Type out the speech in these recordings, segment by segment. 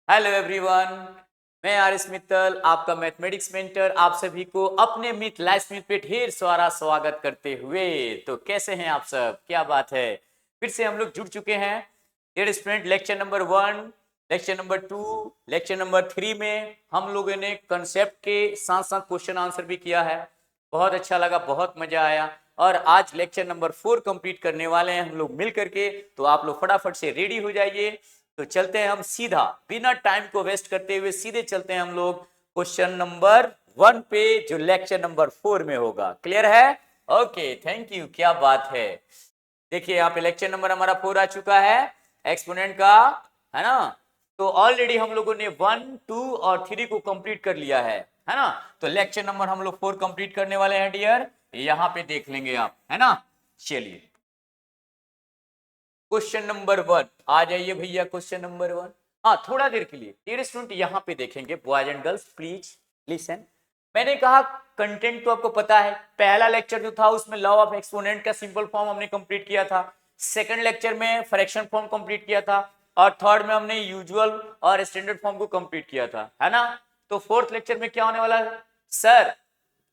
Hello everyone, मैं आरिस मित्तल, आपका mathematics mentor, आप सभी को अपने मिथ लाइफ मिथ पे ढेर सारा स्वागत करते हुए। तो कैसे हैं आप सब? क्या बात है, फिर से हम लोग जुड़ चुके हैं। Dear student, lecture number 1, lecture number 2, lecture number 3 में हम लोगों ने कंसेप्ट के साथ साथ क्वेश्चन आंसर भी किया है। बहुत अच्छा लगा, बहुत मजा आया। और आज लेक्चर नंबर 4 कंप्लीट करने वाले हैं हम लोग मिल करके। तो आप लोग फटाफट से रेडी हो जाइए। तो चलते हैं हम सीधा, बिना टाइम को वेस्ट करते हुए सीधे चलते हैं हम लोग क्वेश्चन नंबर 1 पे, जो लेक्चर नंबर 4 में होगा। क्लियर है? ओके, थैंक यू, क्या बात है। देखिए यहाँ पे लेक्चर नंबर हमारा 4 आ चुका है, एक्सपोनेंट का, है ना। तो ऑलरेडी हम लोगों ने 1, 2 और 3 को कंप्लीट कर लिया है ना। तो लेक्चर नंबर हम लोग 4 कंप्लीट करने वाले हैं डियर, यहाँ पे देख लेंगे आप, है ना। चलिए क्वेश्चन नंबर 1 आ जाइए भैया, क्वेश्चन नंबर 1। हाँ, थोड़ा देर के लिए डियर स्टूडेंट यहाँ पे देखेंगे, boys and girls please listen. मैंने कहा कंटेंट तो आपको पता है, पहला लेक्चर जो था उसमें लॉ ऑफ एक्सपोनेंट का सिंपल फॉर्म हमने कंप्लीट किया था, सेकंड लेक्चर में फ्रैक्शन फॉर्म कंप्लीट किया था, और थर्ड में हमने यूजुअल और स्टैंडर्ड फॉर्म को कंप्लीट किया था, है ना। तो फोर्थ लेक्चर में क्या होने वाला है सर?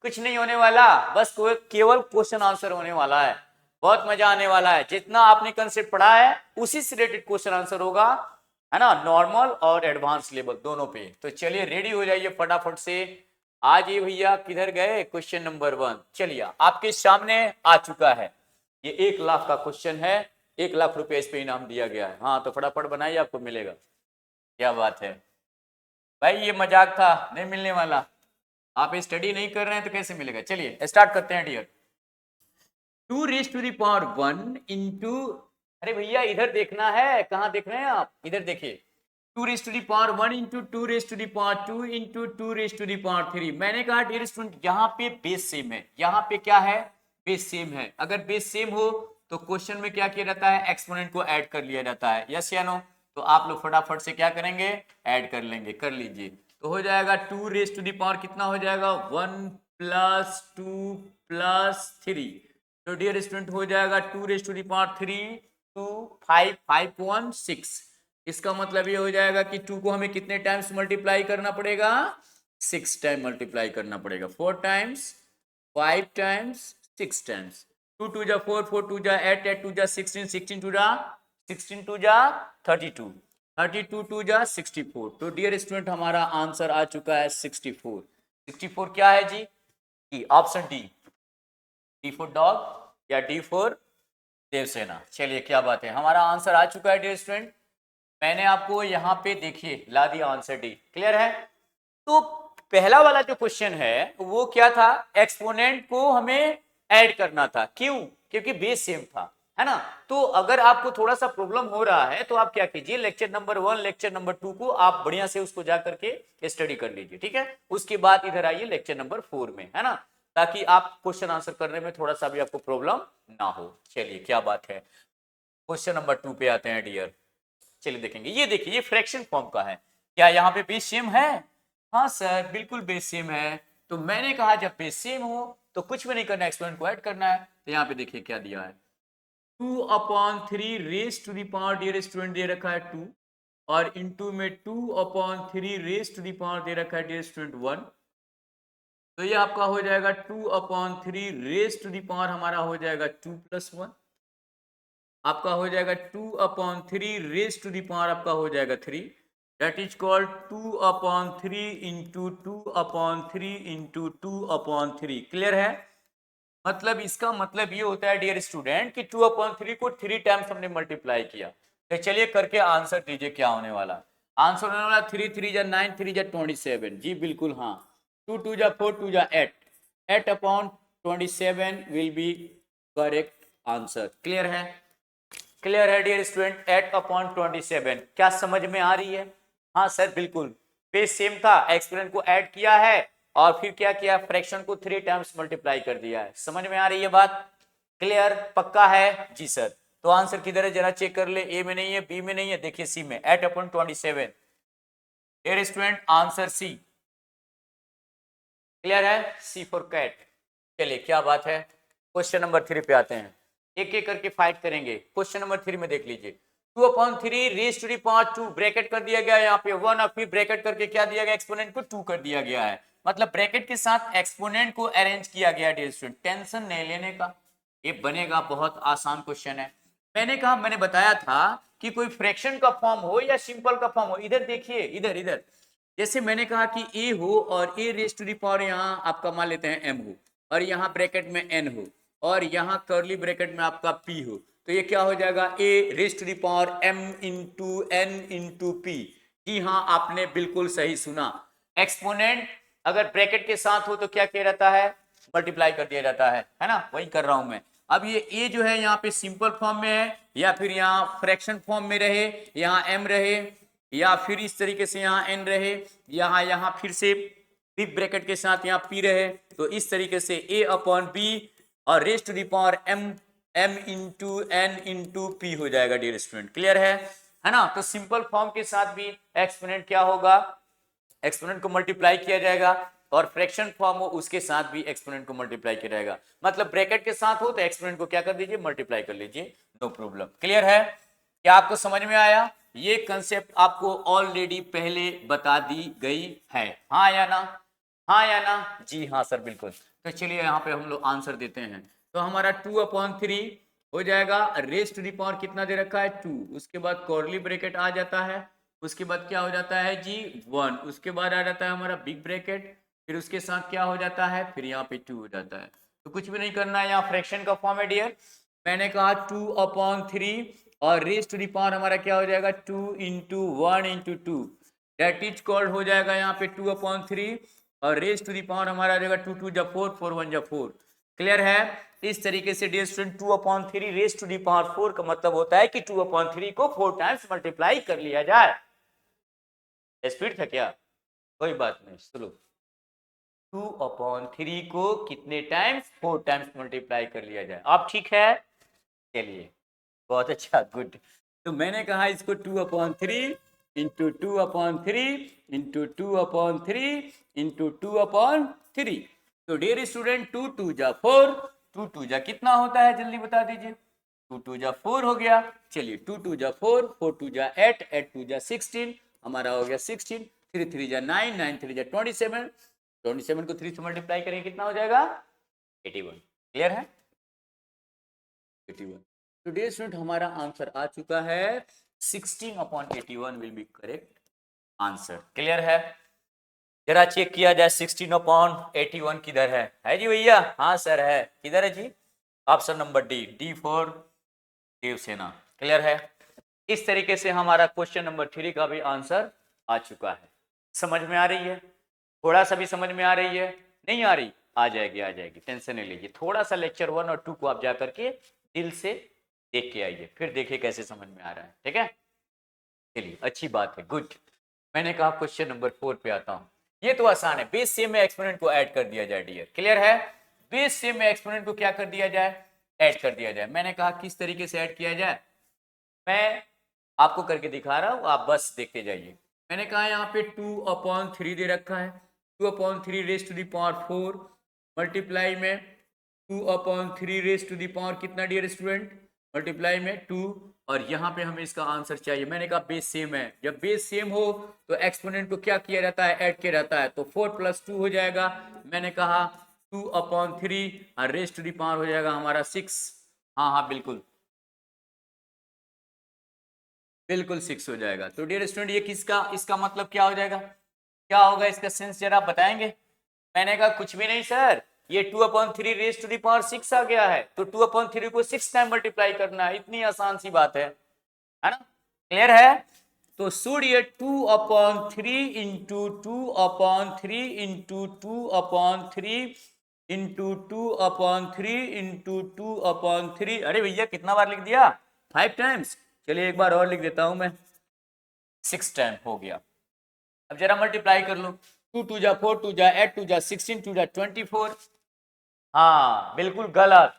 कुछ नहीं होने वाला, बस केवल क्वेश्चन आंसर होने वाला है। बहुत मजा आने वाला है, जितना आपने कंसेप्ट पढ़ा है उसी से रिलेटेड क्वेश्चन आंसर होगा, है ना, नॉर्मल और एडवांस लेवल दोनों पे। तो चलिए रेडी हो जाइए फटाफट से। आज ये भैया किधर गए? क्वेश्चन नंबर 1 चलिए आपके सामने आ चुका है। ये 1 लाख का क्वेश्चन है, 1 लाख रुपए इस पे इनाम दिया गया है। हाँ तो फटाफट बनाइए, आपको मिलेगा। क्या बात है भाई, ये मजाक था, नहीं मिलने वाला। आप स्टडी नहीं कर रहे हैं तो कैसे मिलेगा? चलिए स्टार्ट करते हैं dear. 2 raised to the power 1 into, अरे भैया इधर देखना है, कहाँ देख रहे हैं आप? इधर देखिए। 2 raised to the power 1 into 2 raised to the power 2 into 2 raised to the power 3। मैंने कहा डियर स्टूडेंट यहाँ पे बेस सेम है, यहाँ पे क्या है? बेस सेम है। अगर बेस सेम हो तो क्वेश्चन में क्या किया जाता है? एक्सपोनेंट को ऐड कर लिया जाता है, यस या नो। तो आप लोग फटाफट से क्या करेंगे? ऐड कर लेंगे, कर लीजिए। तो हो जाएगा 2 raised to the power कितना हो जाएगा? 1 प्लस 2 प्लस 3। तो डियर स्टूडेंट हो जाएगा 2 raised to the power 3, 2, 5, 5, 1, 6। इसका मतलब ये हो जाएगा कि 2 को हमें कितने टाइम्स मल्टीप्लाई करना पड़ेगा? 6 टाइम मल्टीप्लाई करना पड़ेगा। 4 टाइम्स, 5 टाइम्स, 6 टाइम्स। 2 2 जा 4, 4 2 जा 8, 8 2 जा 16, 16 2 जा 16 2 जा 32, 32 2 जा 64। तो डियर स्टूडेंट हमारा आंसर आ चुका है 64। 64 क्या है जी? ऑप्शन डी फॉर डॉग या डी फॉर देवसेना। चलिए क्या बात है, हमारा आंसर आ चुका है डियर स्टूडेंट। मैंने आपको यहाँ पे देखिए ला दिया आंसर डी। क्लियर है? तो पहला वाला जो क्वेश्चन है वो क्या था? एक्सपोनेंट को हमें ऐड करना था। क्यों? क्योंकि बेस सेम था, है ना। तो अगर आपको थोड़ा सा प्रॉब्लम हो रहा है तो आप क्या कीजिए, लेक्चर नंबर 1, लेक्चर नंबर 2 को आप बढ़िया से उसको जा करके स्टडी कर लीजिए, ठीक है। उसके बाद इधर आइए लेक्चर नंबर 4 में, है ना, ताकि आप क्वेश्चन आंसर करने में थोड़ा सा भी आपको प्रॉब्लम ना हो। चलिए क्या बात है, क्वेश्चन नंबर 2 पे आते हैं डियर। चलिए देखेंगे, ये देखिए ये फ्रैक्शन फॉर्म का है। क्या यहाँ पे बेस सेम है? हाँ सर बिल्कुल बेस सेम है। तो मैंने कहा जब बेस सेम हो तो कुछ भी नहीं करना, एक्सपोनेंट को ऐड करना है। तो यहाँ पे देखिए क्या दिया है, 2/3 raise to the power, dear student दे रखा है 2, और इंटू में 2/3 रेज टू दी पावर दे रखा है डियर स्टूडेंट 1। तो ये आपका हो जाएगा 2/3 रेज टू दी पावर, हमारा हो जाएगा 2 प्लस 1। आपका हो जाएगा 2/3 रेज टू दी पावर, आपका हो जाएगा 3। That is called 2/3 into 2/3 into 2/3। Clear है? मतलब इसका मतलब ये होता है डियर स्टूडेंट कि 2/3 को 3 टाइम्स हमने मल्टीप्लाई किया। तो चलिए करके आंसर दीजिए क्या होने वाला। आंसर होने वाला 3 3 जा 9, 3 जा 27। जी बिल्कुल हाँ। 2 2 जा 4, 2 जा 8, 8/27 will be correct answer. Clear है? क्लियर है डियर स्टूडेंट? 8/27 क्या समझ में आ रही है? हाँ सर बिल्कुल, बेस सेम था, एक्सपोनेंट को ऐड किया है और फिर क्या किया, फ्रैक्शन को 3 टाइम्स मल्टीप्लाई कर दिया है। समझ में आ रही है बात? क्लियर? पक्का है? जी सर। तो आंसर किधर है जरा चेक कर ले, ए में नहीं है, बी में नहीं है, देखिए सी में, 8/27। Dear student answer C. Clear है? C for cat. चलिए क्या बात है, क्वेश्चन नंबर 3 पे आते हैं, एक एक करके फाइट करेंगे। क्वेश्चन नंबर 3 में देख लीजिए, 2/3 raise to the power 2 bracket कर दिया गया यहाँ पे 1 और फिर ब्रैकेट करके क्या दिया गया एक्सपोनेंट को 2 कर दिया गया है, मतलब ब्रैकेट के साथ एक्सपोनेंट को अरेंज किया गया डियर स्टूडेंट, टेंशन नहीं लेने का, ये बनेगा, बहुत आसान क्वेश्चन है। मैंने बताया था कि कोई फ्रैक्शन का फॉर्म हो या सिंपल का फॉर्म हो, इधर देखिए, इधर इधर जैसे मैंने कहा कि ए हो और ए रेज टू दी पावर यहाँ आपका मान लेते हैं एम हो और यहाँ ब्रैकेट में एन हो और यहाँ कर्ली ब्रैकेट में आपका पी हो, तो ये क्या हो जाएगा a raise to the power M into N into p. जी हाँ, आपने बिल्कुल सही सुना, एक्सपोनेंट अगर ब्रैकेट के साथ हो तो क्या किया जाता है, मल्टीप्लाई कर दिया जाता है ना, वही कर रहा हूं मैं। अब ये ए जो है यहाँ पे सिंपल फॉर्म में है या फिर यहाँ फ्रैक्शन फॉर्म में रहे, यहाँ एम रहे या फिर इस तरीके से यहाँ एन रहे, यहाँ फिर से बिग ब्रैकेट के साथ यहाँ पी रहे, तो इस तरीके से ए अपॉन बी और raise to the power M into N into P हो जाएगा डियर स्टूडेंट, क्लियर है ना। तो सिंपल फॉर्म के साथ भी एक्सपोनेंट क्या होगा, एक्सपोनेंट को मल्टीप्लाई किया जाएगा और फ्रैक्शन फॉर्म हो उसके साथ भी एक्सपोनेंट को मल्टीप्लाई किया जाएगा, मतलब ब्रैकेट के साथ हो तो एक्सपोनेंट को क्या कर दीजिए, मल्टीप्लाई कर लीजिए, नो प्रॉब्लम, क्लियर है। क्या आपको समझ में आया, ये कंसेप्ट आपको ऑलरेडी पहले बता दी गई है, हाँ या ना, हाँ या ना, जी हाँ सर बिल्कुल। तो चलिए यहाँ पे हम लोग आंसर देते हैं, तो हमारा 2/3 हो जाएगा, रेज टू दी पावर कितना दे रखा है 2, उसके बाद कर्ली ब्रैकेट आ जाता है, उसके बाद क्या हो जाता है जी 1, उसके बाद आ जाता है हमारा बिग ब्रैकेट, फिर उसके साथ क्या हो जाता है, फिर यहाँ पे 2 हो जाता है, तो कुछ भी नहीं करना है, यहाँ फ्रैक्शन का फॉर्म है डियर, मैंने कहा 2/3 और रेज टू दी पावर हमारा क्या हो जाएगा 2 into 1 into 2, that is called हो जाएगा यहाँ पे 2/3 और रेज टू दी पावर हमारा आ जाएगा 2 2 जा 4 4 1 जा 4, क्लियर है। इस तरीके से dear student 2/3 raise to the power 4 का मतलब होता है कि 2/3 को 4 टाइम्स मल्टीप्लाई कर लिया जाए, स्पीड था क्या, कोई बात नहीं, सुनो 2/3 को कितने टाइम्स, 4 टाइम्स मल्टीप्लाई कर लिया जाए, आप ठीक है, चलिए बहुत अच्छा, गुड। तो मैंने कहा इसको 2/3 इंटू 2/3 इंटू 2/3 इंटू 2/3, तो डियर स्टूडेंट 2 2 जा 4, 2 2 जा कितना होता है जल्दी बता दीजिए, 2 2 जा 4 हो गया, चलिए 2 2 जा 4, 4 2 जा 8, 8 2 जा 16, हमारा हो गया 16, 3 3 जा 9, 9 3 जा 27, 27 को 3 से मल्टीप्लाई करेंगे कितना हो जाएगा 81, क्लियर है 81। तो डियर स्टूडेंट हमारा आंसर आ चुका है 16/81 will be correct answer, clear है। जरा चेक किया जाए 16/81 किधर है जी भैया, हाँ सर है, किधर है जी, option number D, D for Devasena, clear है। इस तरीके से हमारा क्वेश्चन नंबर 3 का भी आंसर आ चुका है, समझ में आ रही है, थोड़ा सा भी समझ में आ रही है, नहीं आ रही, आ जाएगी आ जाएगी, टेंशन नहीं लीजिए, थोड़ा सा लेक्चर 1 और 2 को आप जा करके दिल से देख के आइए, फिर देखिए कैसे समझ में आ रहा है, ठीक है, चलिए अच्छी बात है, गुड। मैंने कहा क्वेश्चन नंबर 4 पे आता हूं, ये तो आसान है, बेस सेम में एक्सपोनेंट को ऐड कर दिया जाए डियर, क्लियर है, बेस सेम में एक्सपोनेंट को क्या कर दिया जाए, ऐड कर दिया जाए। मैंने कहा किस तरीके से ऐड किया जाए, मैं आपको करके दिखा रहा हूं, आप बस देखते जाइए। मैंने कहा यहाँ पे 2/3 दे रखा है, 2/3 raise to the power 4 multiply में 2/3 रेज टू दी पावर कितना डियर स्टूडेंट, मल्टीप्लाई में 2, और यहाँ पे हमें इसका आंसर चाहिए। मैंने कहा बेस सेम है, जब बेस सेम हो तो एक्सपोनेंट को क्या किया जाता है, ऐड किया जाता है, तो 4 + 2 हो जाएगा। मैंने कहा 2/3 रेज टू दी पावर हो जाएगा हमारा 6, हाँ हाँ बिल्कुल बिल्कुल 6 हो जाएगा। तो डियर स्टूडेंट ये किसका, इसका मतलब क्या हो जाएगा, क्या होगा इसका सेंस जरा आप बताएंगे। मैंने कहा कुछ भी नहीं सर, ये 2/3 रेज टू दी पावर 6 आ गया है, तो 2/3 को 6 टाइम मल्टीप्लाई करना है, इतनी आसान सी बात है ना, क्लियर है। तो शुड ये 2/3 इंटू 2/3 इंटू 2/3 इंटू 2/3 इंटू 2/3, अरे भैया कितना बार लिख दिया, 5 टाइम्स, चलिए एक बार और लिख देता हूं मैं, 6 टाइम हो गया। अब जरा मल्टीप्लाई कर लो, 2 2 जा 4, 2 जा 8, 2 जा 16, 2 जा 24, हाँ बिल्कुल गलत,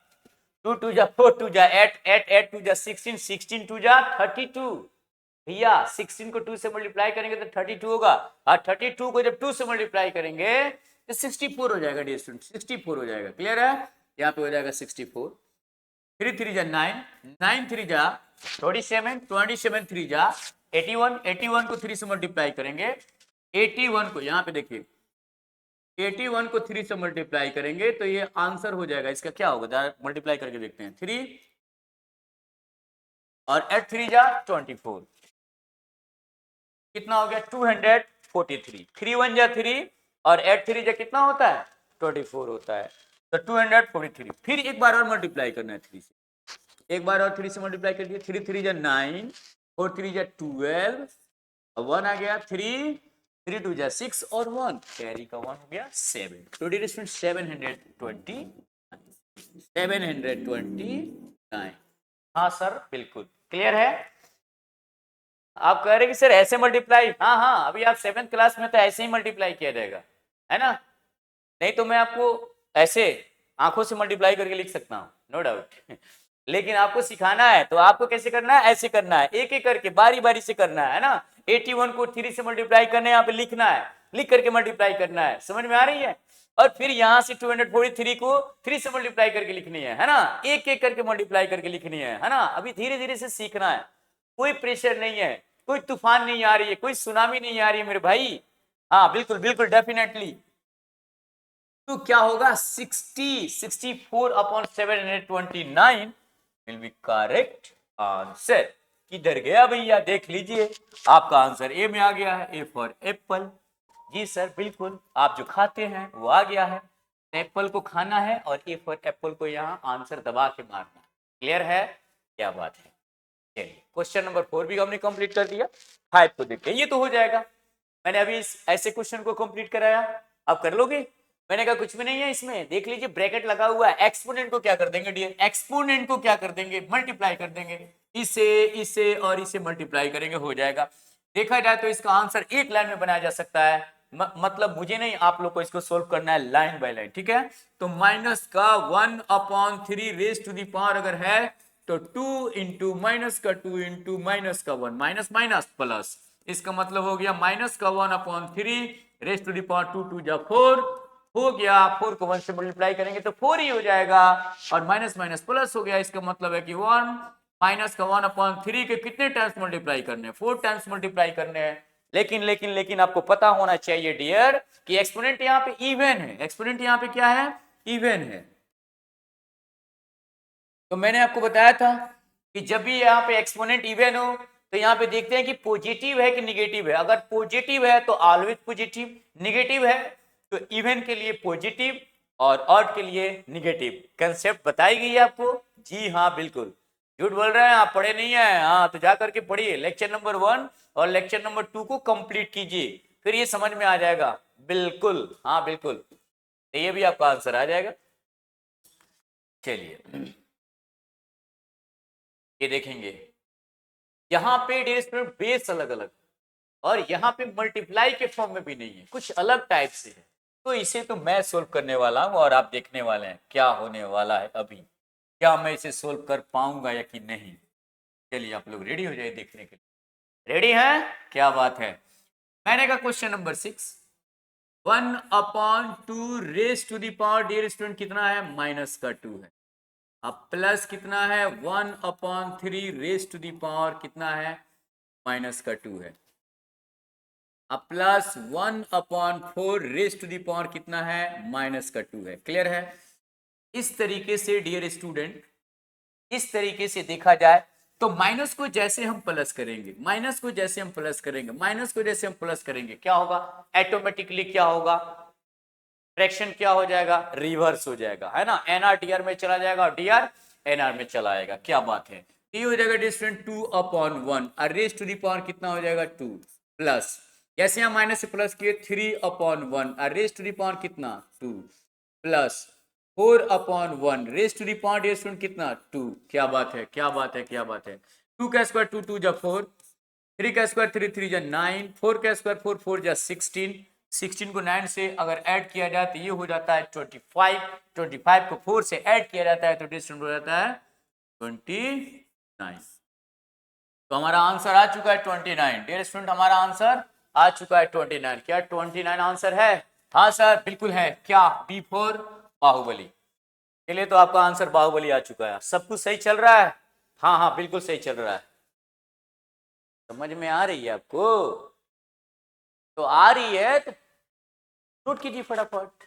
2 2 जा 4, 2 जा 8, 8 8 2 जा 16, 16 2 जा 32, भैया 16 को 2 से मल्टीप्लाई करेंगे तो 32 होगा, और 32 को जब 2 से मल्टीप्लाई करेंगे तो 64 हो जाएगा डियर स्टूडेंट, 64 हो जाएगा, क्लियर है, यहाँ पे हो जाएगा 64। 3 3 जा 9, 9 3 जा 27, 27 3 जा 81, 81 को 3 से मल्टीप्लाई करेंगे, 81 को यहाँ पे देखिए 81 को 3 से मल्टीप्लाई करेंगे तो ये आंसर हो जाएगा। इसका क्या होगा, मल्टीप्लाई करके देखते हैं। 3 और 8 3 जा 24, कितना हो गया 243। 3 1 जा 3 और 8 3 जा कितना होता है 24 होता है, तो 243। फिर एक बार और मल्टीप्लाई करना है 3 से, एक बार और 3 से मल्टीप्लाई कर दिया। 3 3 जा 9, 4 3 जा 12, 1 आ गया 3, 3 2 जा 6 और 1 कैरी का 1 हो गया 7। तो डियर स्टूडेंट 729। हाँ सर बिल्कुल क्लियर है। आप कह रहे कि सर ऐसे मल्टीप्लाई, हाँ हाँ अभी आप 7th क्लास में तो ऐसे ही मल्टीप्लाई किया जाएगा, है ना। नहीं तो मैं आपको ऐसे आंखों से मल्टीप्लाई करके लिख सकता हूँ, नो डाउट लेकिन आपको सिखाना है तो आपको कैसे करना है, ऐसे करना है, एक एक करके बारी बारी से करना है ना। 81 को 3 से मल्टीप्लाई करने यहाँ पे लिखना है, लिख करके मल्टीप्लाई करना है, समझ में आ रही है। और फिर यहाँ से 243 को 3 से मल्टीप्लाई करके लिखनी है ना, एक एक करके मल्टीप्लाई करके लिखनी है ना। अभी धीरे धीरे से सीखना है, कोई प्रेशर नहीं है, कोई तूफान नहीं आ रही है, कोई सुनामी नहीं आ रही है मेरे भाई। हाँ बिल्कुल बिल्कुल डेफिनेटली। तो क्या होगा 64 upon 729 will be correct answer. किधर गया भैया, देख लीजिए आपका आंसर ए में आ गया है, ए फॉर एप्पल। जी सर बिल्कुल, आप जो खाते हैं वो आ गया है, एप्पल को खाना है और ए फॉर एप्पल को यहाँ आंसर दबा के मारना। क्लियर है, क्या बात है। चलिए क्वेश्चन नंबर 4 भी हमने कंप्लीट कर दिया। 5 को देखते हैं, ये तो हो जाएगा। मैंने अभी ऐसे क्वेश्चन को कंप्लीट कराया, आप कर लोगे। मैंने कहा कुछ भी नहीं है इसमें, देख लीजिए ब्रैकेट लगा हुआ है। एक्सपोनेंट को क्या कर देंगे डियर, एक्सपोनेंट को क्या कर देंगे, मल्टीप्लाई कर देंगे, इसे और इसे मल्टीप्लाई करेंगे, हो जाएगा। देखा जाए तो इसका आंसर एक लाइन में बनाया जा सकता है, मतलब मुझे नहीं, आप लोग को इसको सोल्व करना है लाइन बाय लाइन, ठीक है। तो माइनस का 1/3 रेज टू दी पावर अगर है तो 2 इंटू माइनस का 2 इंटू माइनस का 1, माइनस माइनस प्लस, इसका मतलब हो गया माइनस का 1/3 रेज टू दी पावर 2 2 जा 4 हो गया। 4 को 1 से मल्टीप्लाई करेंगे तो 4 ही हो जाएगा, और माइनस माइनस प्लस हो गया, इसका मतलब है कि 1 माइनस का 1/3 के कितने टाइम्स मल्टीप्लाई करने हैं, 4 टाइम्स मल्टीप्लाई करने हैं। लेकिन आपको पता होना चाहिए डियर कि एक्सपोनेंट यहाँ पे इवन है, एक्सपोनेंट यहाँ पे क्या है, इवन है। तो मैंने आपको बताया था कि जब भी यहाँ पे एक्सपोनेंट इवन हो तो यहाँ पे देखते हैं कि पॉजिटिव है कि निगेटिव है। अगर पॉजिटिव है तो ऑलवेज पॉजिटिव, निगेटिव है तो इवन के लिए पॉजिटिव और ऑड के लिए निगेटिव। कंसेप्ट बताई गई है आपको, जी हाँ बिल्कुल। झूठ बोल रहे हैं आप, पढ़े नहीं है, हाँ तो जा करके पढ़िए लेक्चर नंबर 1 और लेक्चर नंबर 2 को कंप्लीट कीजिए, फिर ये समझ में आ जाएगा। बिल्कुल हाँ बिल्कुल, तो ये भी आपका आंसर आ जाएगा। चलिए ये देखेंगे, यहाँ पे डियर स्टूडेंट बेस अलग अलग और यहाँ पे मल्टीप्लाई के फॉर्म में भी नहीं है, कुछ अलग टाइप से है। तो इसे तो मैं सोल्व करने वाला हूँ और आप देखने वाले हैं क्या होने वाला है अभी, क्या मैं इसे सोल्व कर पाऊंगा या कि नहीं। चलिए आप लोग रेडी हो जाए देखने के लिए, रेडी हैं, क्या बात है। मैंने कहा question number 6, 1/2 raise to the power dear student कितना है, माइनस का 2 है। अब प्लस कितना है, 1/3 रेज टू दी पावर कितना है, माइनस का 2 है। अब plus 1/4 raise to the power कितना है, माइनस का 2 है। क्लियर है। इस तरीके से डियर स्टूडेंट, इस तरीके से देखा जाए तो माइनस को जैसे हम प्लस करेंगे, माइनस को जैसे हम प्लस करेंगे, माइनस को जैसे हम प्लस करेंगे, क्या होगा, ऑटोमेटिकली क्या होगा, फ्रैक्शन क्या हो जाएगा, रिवर्स हो जाएगा, है ना। एनआर टीआर में चला जाएगा और टीआर एनआर में चला आएगा, क्या बात है। ये हो जाएगा डिस्टेंट 2/1 और रेज टू दी पावर कितना हो जाएगा 2 प्लस, जैसे हम माइनस से प्लस किए 3/1 और रेज टू दी पावर कितना 2 plus 4/1 raise to the power distant कितना 2। क्या बात है, क्या बात है, क्या बात है। 2 का स्क्वायर 2 2 जा 4, 3 का स्क्वायर 3 3 जा 9, 4 का स्क्वायर 4 4 जा 16, 16 को 9 से अगर ऐड किया जाए तो ये हो जाता है 25, 25 को 4 से ऐड किया जाता है तो डिस्टेंस हो जाता है 29। तो हमारा आंसर आ चुका है 29। डियर स्टूडेंट हमारा आंसर आ चुका है 29। क्या 29 आंसर है, हाँ सर बिल्कुल है। क्या, बी फॉर बाहुबली। चलिए, तो आपका आंसर बाहुबली आ चुका है। सब कुछ सही चल रहा है? हाँ हाँ, बिल्कुल सही चल रहा है। समझ में आ रही है आपको? तो आ रही है तो नोट कीजिए फटाफट।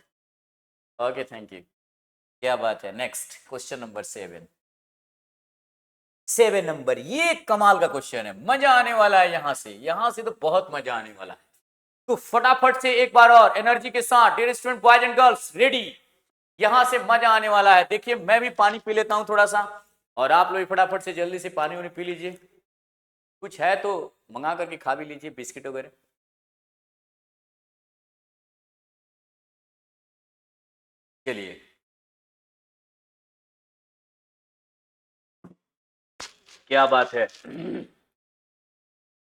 Okay, thank you. क्या बात है। Next question number 7। 7 नंबर, ये कमाल का क्वेश्चन है, मजा आने वाला है। यहां से तो बहुत मजा आने वाला है। तो फटाफट से एक बार और एनर्जी के साथ, dear student boys and girls, ready. यहां से मजा आने वाला है। देखिए, मैं भी पानी पी लेता हूं थोड़ा सा, और आप लोग फटाफट से जल्दी से पानी उन्हें पी लीजिए। कुछ है तो मंगा करके खा भी लीजिए, बिस्किट वगैरह। चलिए, क्या बात है,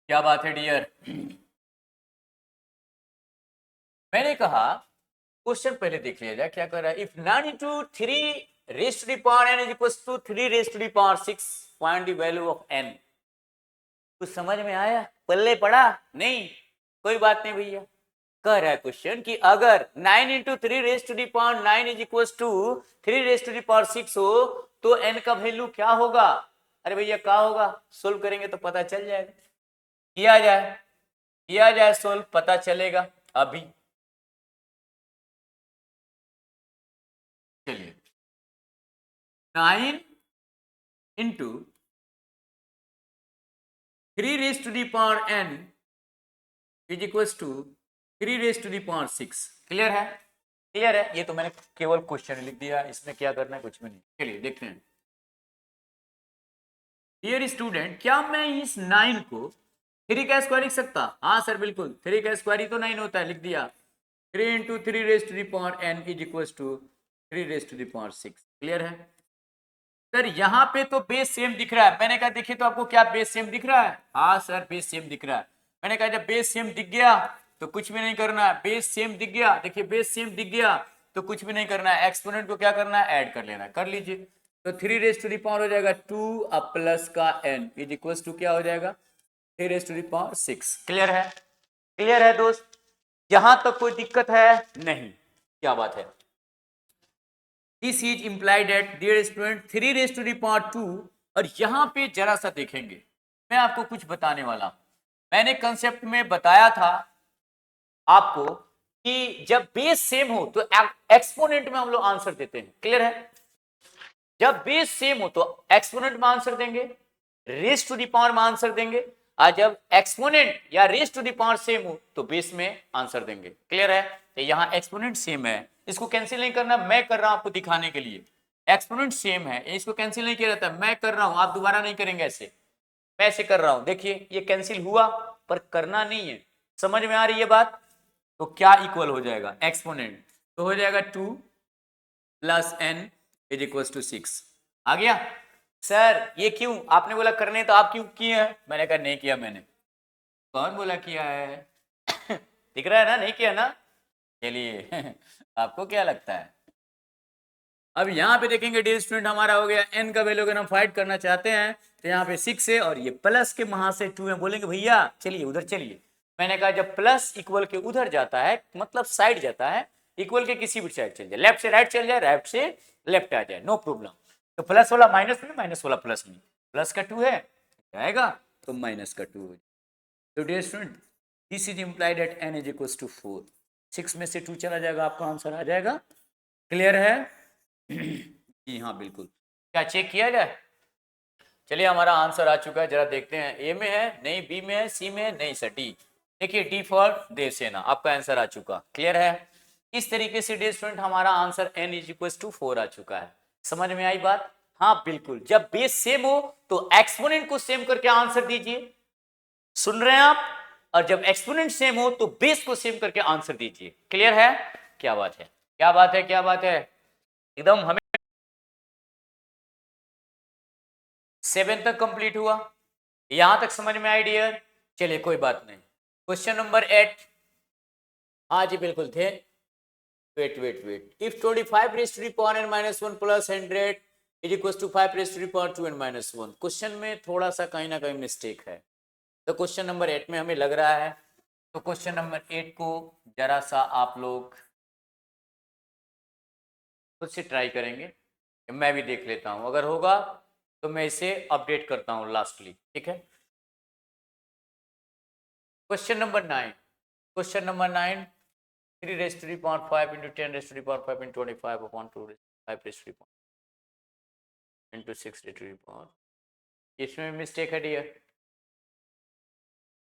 क्या बात है डियर। मैंने कहा क्वेश्चन पहले देख लिया जाए क्या कर रहा है। If 9 into 3 raised to the power n is equals to 3 raised to the power 6, find the value of n। कुछ समझ में आया? पल्ले पड़ा नहीं? कोई बात नहीं भैया। कह रहा है क्वेश्चन कि अगर 9 into 3 raised to the power 9 is equals to 3 raised to the power 6 हो, तो n का वैल्यू क्या होगा? अरे भैया, क्या होगा? सोल्व करेंगे तो पता चल जाएगा। किया जाए सोल्व, पता चलेगा अभी। चलिए, 9 into 3 raised to the power n is equals to 3 raised to the power 6। Clear है? क्लियर है? ये तो मैंने केवल क्वेश्चन लिख दिया, इसमें क्या करना है, कुछ भी नहीं। चलिए देखते हैं। डियर स्टूडेंट, क्या मैं इस 9 को 3 का स्क्वायर लिख सकता? हाँ सर, बिल्कुल। 3 का स्क्वायर ही तो 9 होता है, लिख दिया। 3 into 3 raised to the power n is equals to 3 raised to the power 6। Clear है? सर, यहाँ पे तो बेस सेम दिख रहा है। मैंने कहा देखिए तो आपको क्या बेस सेम दिख रहा है? हाँ सर, बेस सेम दिख रहा है। मैंने कहा जब बेस सेम दिख गया तो कुछ भी नहीं करना है। बेस सेम दिख गया, देखिए बेस सेम दिख गया तो कुछ भी नहीं करना है। एक्सपोनेंट को क्या करना है? ऐड कर लेना है। कर लीजिए। तो 3 रेज टू दी पावर हो जाएगा 2 अब प्लस का n इज इक्वल टू क्या हो जाएगा? 3 raise to the power 6। Clear है? क्लियर है दोस्त? यहां तक कोई दिक्कत है? नहीं। क्या बात है। This is implied at dear student 3 raise to the power 2। और यहां पे जरा सा देखेंगे, मैं आपको कुछ बताने वाला हूं। मैंने कंसेप्ट में बताया था आपको कि जब बेस सेम हो तो एक्सपोनेंट में हम लोग आंसर देते हैं। क्लियर है? जब बेस सेम हो तो एक्सपोनेंट में आंसर देंगे, रेज टू दी पावर में आंसर देंगे। और जब एक्सपोनेंट या raise to the power same हो तो बेस में आंसर देंगे। क्लियर है? तो यहाँ एक्सपोनेंट सेम है, इसको कैंसिल नहीं करना, मैं कर रहा हूं आपको दिखाने के लिए। एक्सपोनेंट सेम है, इसको कैंसिल नहीं किया जाता, मैं कर रहा हूं, आप दोबारा नहीं करेंगे ऐसे। मैं ऐसे कर रहा हूं, देखिए ये कैंसिल हुआ, पर करना नहीं है। समझ में आ रही है बात? तो क्या इक्वल हो जाएगा? एक्सपोनेंट तो हो जाएगा 2 plus n is equal to 6। आ गया? सर ये क्यों? आपने बोला करने, तो आप क्यों किए हैं? मैंने कहा नहीं किया मैंने। कौन बोला किया है? दिख रहा है ना, नहीं किया ना? चलिए आपको क्या लगता है? अब यहाँ पे देखेंगे डियर स्टूडेंट, हमारा हो गया n का वैल्यू अगर हम फाइंड करना चाहते हैं तो यहाँ पे 6 है और ये प्लस के वहां से 2 है। बोलेंगे भैया चलिए उधर चलिए। मैंने कहा जब प्लस इक्वल के उधर जाता है, मतलब साइड जाता है, इक्वल के किसी भी साइड चल जाए, लेफ्ट से राइट चल जाए, राइट से लेफ्ट आ जाए, नो प्रॉब्लम। तो प्लस वाला माइनस में, माइनस वाला प्लस में, प्लस का 2 है जाएगा तो माइनस का 2 हो जाएगा। तो dear student, this is implied at n is equal to 4। 6 में से 2 चला जाएगा, आपका आंसर आ जाएगा। क्लियर है? जी हाँ बिल्कुल। क्या चेक किया जाए? चलिए, हमारा आंसर आ चुका है, जरा देखते हैं। ए में है नहीं, बी में है, सी में है नहीं, सर डी। देखिए डी फॉर देवसेना, आपका आंसर आ चुका। क्लियर है? इस तरीके से डियर स्टूडेंट हमारा answer n is equal to 4 आ चुका है। समझ में आई बात? हाँ बिल्कुल। जब बेस सेम हो तो एक्सपोनेंट को सेम करके आंसर दीजिए। सुन रहे हैं आप? और जब एक्सपोनेंट सेम हो तो बेस को सेम करके आंसर दीजिए। क्लियर है? क्या बात है, क्या बात है, क्या बात है। एकदम हमें 7 तक कंप्लीट हुआ। यहां तक समझ में आई डियर? चलिए कोई बात नहीं। Question number 8। हाँ जी बिल्कुल थे। Wait wait wait, if 25 raise to the power n minus 1 plus 100 is equal to 5 raise to the power 2 n minus 1। Question में थोड़ा सा कहीं ना कहीं मिस्टेक है, तो क्वेश्चन नंबर 8 में हमें लग रहा है। तो क्वेश्चन नंबर 8 को जरा सा आप लोग खुद से ट्राई करेंगे। मैं भी देख लेता हूं, अगर होगा तो मैं इसे अपडेट करता हूं लास्टली, ठीक है। Question number 9, question number 9, 3 raised to the power 5 into 10 raised to the power 5 into 25 upon 2 5 raised to the power into 6 raised to the power। इसमें भी मिस्टेक है डियर,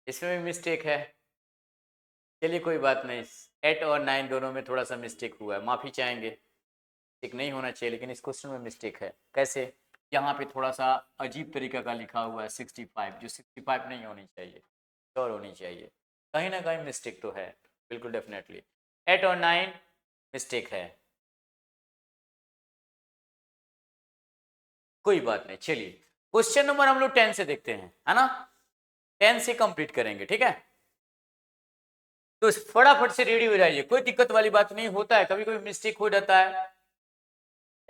इसमें भी मिस्टेक है। चलिए कोई बात नहीं, 8 और 9 दोनों में थोड़ा सा मिस्टेक हुआ है, माफी चाहेंगे, मिस्टेक नहीं होना चाहिए, लेकिन इस क्वेश्चन में मिस्टेक है। कैसे? यहाँ पे थोड़ा सा अजीब तरीका का लिखा हुआ है 65, जो 65 नहीं होनी चाहिए, और होनी चाहिए, कहीं ना कहीं मिस्टेक तो है, बिल्कुल डेफिनेटली। 8 और 9 मिस्टेक है, कोई बात नहीं। चलिए क्वेश्चन नंबर हम लोग 10 से देखते हैं, है ना, 10 से कंप्लीट करेंगे, ठीक है। तो फटाफट से रेडी हो जाइए, कोई दिक्कत वाली बात नहीं, होता है कभी कभी मिस्टेक हो जाता है,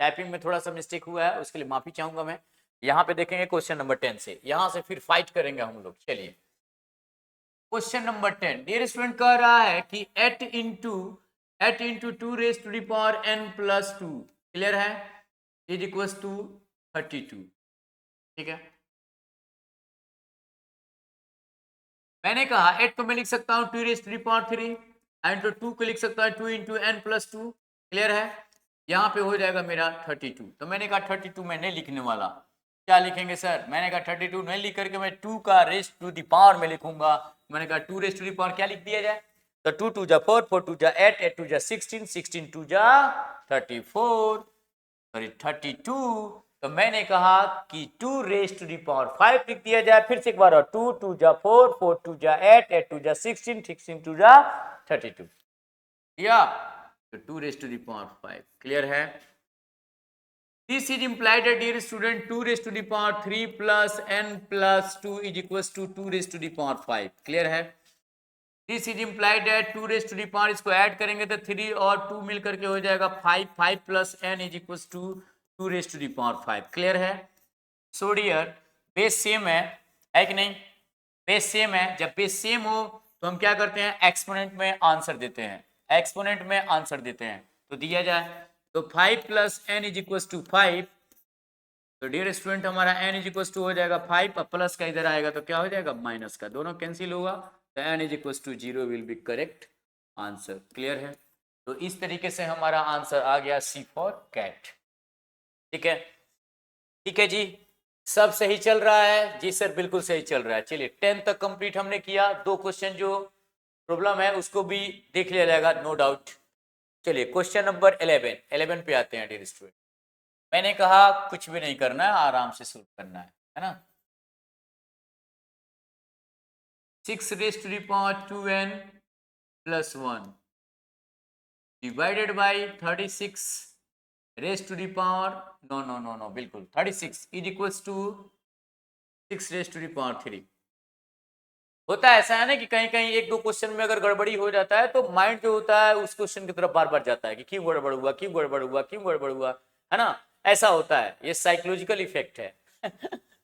टाइपिंग में थोड़ा सा मिस्टेक हुआ है, उसके लिए माफी चाहूंगा मैं। यहाँ पे देखेंगे क्वेश्चन नंबर 10 से, यहाँ से फिर फाइट करेंगे हम लोग। चलिए क्वेश्चन नंबर 10, डियर स्टूडेंट कह रहा है कि 8 into 2 raise to the power n plus 2, clear है, इज इक्वल टू 32, ठीक है। मैंने कहा 8 को मैं लिख सकता हूँ 2 raise to the power 3, into 2 को लिख सकता हूँ 2 इंटू n प्लस 2, क्लियर है। यहाँ पे हो जाएगा मेरा 32, तो मैंने कहा 32 मैं नहीं लिखने वाला, क्या लिखेंगे सर? मैंने कहा 32 नहीं लिख करके मैं 2 का रेज टू द पावर में लिखूंगा। मैंने कहा 2 रेज टू द पावर क्या लिख दिया जाए, तो 2 2 जा 4, 4 2 जा 8, 8 2 जा 16, 16 2 जा 34, सॉरी 32। तो मैंने कहा कि 2 रेज टू दी पावर 5 लिख दिया जाए। फिर से एक बार, और 2 2 जा 4, 4 2 जा 8, 8 2 जा 16, 16 2 जा 32, या तो 2 raise to the power 5, clear है। This is implied that dear student 2 raise to the power 3 plus n plus 2 is equal to 2 raise to the power 5, clear है। This is implied that 2 raise to the power, इसको add करेंगे तो 3 और 2 मिल करके हो जाएगा 5, 5 plus n is equal to 2 raise to the power 5, clear है। So dear base same है कि नहीं? बेस सेम है, जब बेस सेम हो तो हम क्या करते हैं, एक्सपोनेंट में आंसर देते हैं, एक्सपोनेंट में आंसर देते हैं। तो दिया जाए तो 5 plus n is equal to 5, तो डियर स्टूडेंट हमारा n इज इक्वल टू हो जाएगा 5, अब प्लस का इधर आएगा तो क्या हो जाएगा, माइनस का, दोनों कैंसिल होगा, तो n is equal to 0 will be correct answer, clear है। तो इस तरीके से हमारा आंसर आ गया C फॉर कैट, ठीक है। ठीक है जी, सब सही चल रहा है? जी सर बिल्कुल सही चल रहा है। चलिए 10 तक कंप्लीट हमने किया, 2 क्वेश्चन जो प्रॉब्लम है उसको भी देख लिया जाएगा, नो डाउट। चलिए क्वेश्चन नंबर 11 पे आते हैं डियर स्टूडेंट। मैंने कहा कुछ भी नहीं करना है, आराम से सॉल्व करना है ना। 6 raise to the power 2n plus 1 divided by 36 raise to the power, no no no no, बिल्कुल 36 is equals to 6 raise to the power 3। होता है ऐसा है ना कि कहीं कहीं एक दो क्वेश्चन में अगर गड़बड़ी हो जाता है तो माइंड जो होता है उस क्वेश्चन की तरफ बार बार जाता है कि क्यों गड़बड़ हुआ, क्यों गड़बड़ हुआ, क्यों गड़बड़ हुआ, है ना, ऐसा होता है, ये साइकोलॉजिकल इफेक्ट है।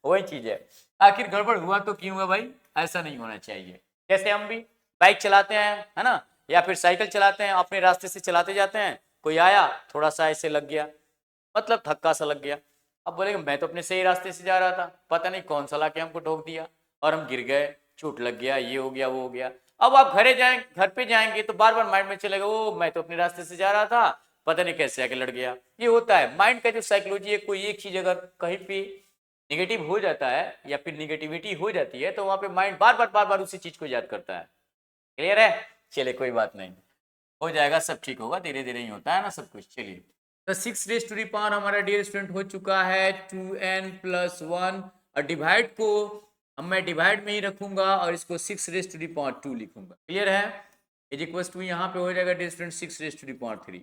वही चीज है, आखिर गड़बड़ हुआ तो क्यों हुआ भाई, ऐसा नहीं होना चाहिए। जैसे हम भी बाइक चलाते हैं, है ना, या फिर साइकिल चलाते हैं, अपने रास्ते से चलाते जाते हैं, कोई आया थोड़ा सा ऐसे लग गया, मतलब धक्का सा लग गया, अब बोलेंगे मैं तो अपने सही रास्ते से जा रहा था, पता नहीं कौन सा लाके हमको ठोक दिया और हम गिर गए, चोट लग गया, ये हो गया वो हो गया। अब आप घर पे जाएंगे तो बार बार माइंड में चलेगा, ओ मैं तो अपने रास्ते से जा रहा था, पता नहीं कैसे आके लड़ गया। ये होता है माइंड का जो साइकोलॉजी है, कोई एक चीज अगर कहीं पे निगेटिव हो जाता है या फिर निगेटिविटी हो जाती है तो वहां पे माइंड बार बार उसी चीज को याद करता है, क्लियर है। चलिए कोई बात नहीं, हो जाएगा, सब ठीक होगा, धीरे धीरे ही होता है ना सब कुछ। चलिए तो 6 रेज टू दी पावर हमारा डियर स्टूडेंट हो चुका है 2n प्लस 1, और डिवाइड को अब मैं डिवाइड में ही रखूंगा और इसको 6 रेज टू दी पावर 2 लिखूंगा, क्लियर है। इज इक्वल टू यहाँ पे हो जाएगा dear student 6 raise to the power 3।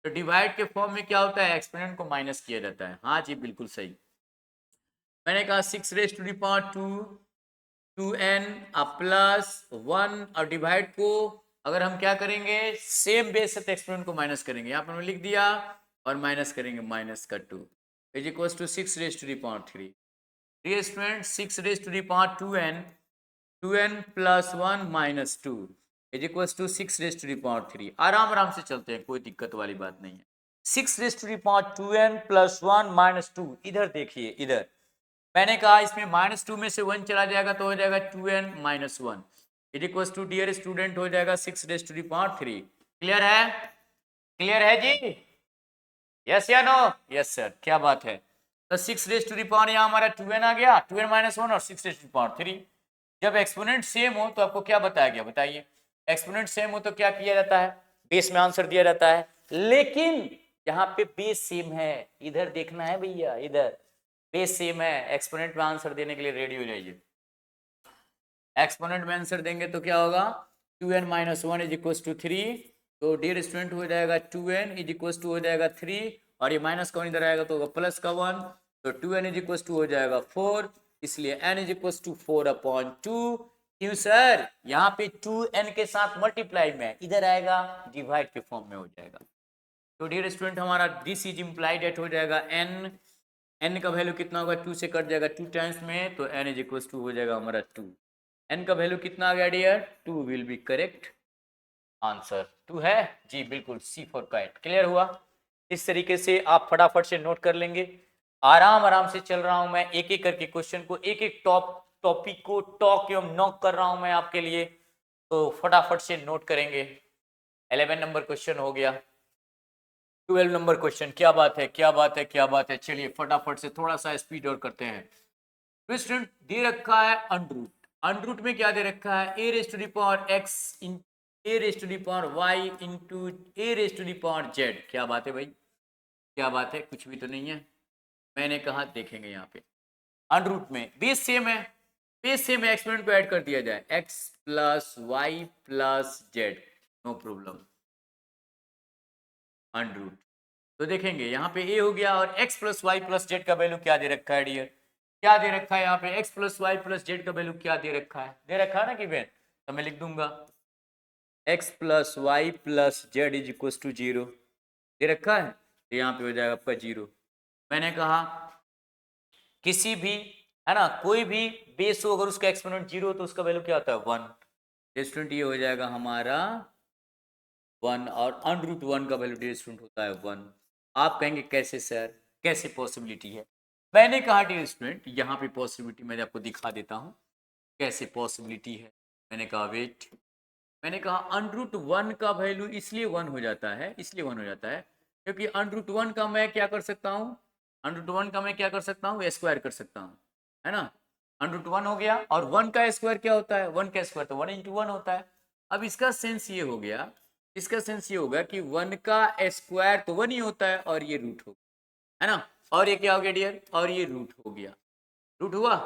तो डिवाइड के फॉर्म में क्या होता है, एक्सपोनेंट को माइनस किया जाता है, हाँ जी बिल्कुल सही। मैंने कहा 6 raise to the power 2n plus 1, और डिवाइड को अगर हम क्या करेंगे, सेम बेस से एक्सपोनेंट को माइनस करेंगे, यहाँ पर मैंने लिख दिया, और माइनस करेंगे माइनस का 2 is equal to 6 raise to the power 3। Dear student 6 raise to the power 2n plus 1 minus 2 is equal to 6 raise to the power 3। आराम आराम से चलते हैं, कोई दिक्कत वाली बात नहीं है। 6 raise to the power 2n plus 1 minus 2। इधर देखिए, इधर मैंने कहा इसमें -2 में से 1 चला जाएगा तो हो जाएगा 2n minus 1 is equal to, dear student, हो जाएगा 6 raise to the power 3। Clear है? क्लियर है जी? यस या नो? यस सर, क्या बात है। तो 6 रेस्ट टू दी पावर यहाँ हमारा 2n आ गया, 2n माइनस 1 और 6 रेस्ट टू दी पावर 3। जब एक्सपोनेंट सेम हो तो आपको क्या बताया गया, बताइए। एक्सपोनेंट सेम हो तो क्या किया जाता है, बेस में आंसर दिया जाता है। लेकिन यहाँ पे बेस सेम है, इधर देखना है भैया, इधर बेस सेम है। एक्सपोनेंट में आंसर देने के लिए रेडी हो जाइए। एक्सपोनेंट में आंसर देंगे तो क्या होगा, 2n minus 1 is equal to 3। तो डियर स्टूडेंट हो जाएगा 2n इज इक्वल टू हो जाएगा 3, और ये माइनस का इधर आएगा तो होगा प्लस का 1, तो 2n इज इक्वल टू हो जाएगा 4, इसलिए n इज इक्वल टू 4/2। क्यों सर? यहाँ पे 2n के साथ मल्टीप्लाई में इधर आएगा डिवाइड के फॉर्म में हो जाएगा। तो डियर स्टूडेंट हमारा दिस इज इम्प्लाइड एट हो जाएगा n का वैल्यू कितना होगा, 2 से कट जाएगा 2 टाइम्स में, तो n इज इक्वल टू हो जाएगा हमारा 2। n का वैल्यू कितना आ गया dear, 2 will be correct answer. 2 है जी, बिल्कुल, C फॉर कैट। क्लियर हुआ? इस तरीके से आप फटाफट से नोट कर लेंगे। आराम आराम से चल रहा हूं मैं, एक एक करके क्वेश्चन को, एक एक टॉपिक को टॉक एवं नॉक कर रहा हूं मैं आपके लिए, तो फटाफट से नोट करेंगे। 11 नंबर क्वेश्चन हो गया, 12 नंबर क्वेश्चन, क्या बात है, क्या बात है, क्या बात है। चलिए फटाफट से थोड़ा सा स्पीड और करते हैं। स्टूडेंट दे रखा है अंडरूट, अंडरूट में क्या दे रखा है, a raise to the power x इन a raise to the power y into a raise to the power z। क्या बात है भाई, क्या बात है, कुछ भी तो नहीं है। मैंने कहा देखेंगे यहाँ पे अंडरूट में बेस सेम है, बेस सेम है, एक्सपोनेंट को ऐड कर दिया जाए, x plus Y plus Z, no problem, under root. तो देखेंगे यहाँ पे a हो गया, और x plus Y plus Z का वैल्यू क्या दे रखा है डियर, क्या दे रखा है यहाँ पे, x plus Y plus Z का वैल्यू क्या दे रखा है, दे रखा है ना गिवन, तो मैं लिख दूंगा x plus Y plus Z is equal to 0, दे रखा है, तो यहाँ पे हो जाएगा आपका 0। मैंने कहा किसी भी, है ना, कोई भी बेस हो अगर उसका एक्सपोनेंट 0 तो उसका वैल्यू क्या होता है 1। स्टूडेंट ये हो जाएगा हमारा 1, और अंडरूट 1 का वैल्यू स्टूडेंट होता है 1। आप कहेंगे कैसे सर, कैसे पॉसिबिलिटी है। मैंने कहा डियर स्टूडेंट यहाँ पे पॉसिबिलिटी मैं आपको दिखा देता हूँ कैसे पॉसिबिलिटी है। मैंने कहा वेट, मैंने कहा अंडरूट 1 का वैल्यू इसलिए 1 हो जाता है, इसलिए 1 हो जाता है क्योंकि अंडरूट 1 का मैं क्या कर सकता हूँ, अंडरूट 1 का मैं क्या कर सकता हूँ, स्क्वायर कर सकता हूँ, है ना। अंडरूट 1 हो गया, और 1 का स्क्वायर क्या होता है, 1 का स्क्वायर तो 1 इंटू 1 होता है। अब इसका सेंस ये हो गया, इसका सेंस ये होगा कि 1 का स्क्वायर तो 1 ही होता है, और ये रूट हो, है ना, और ये क्या हो गया डियर, और ये रूट हो गया, रूट हुआ।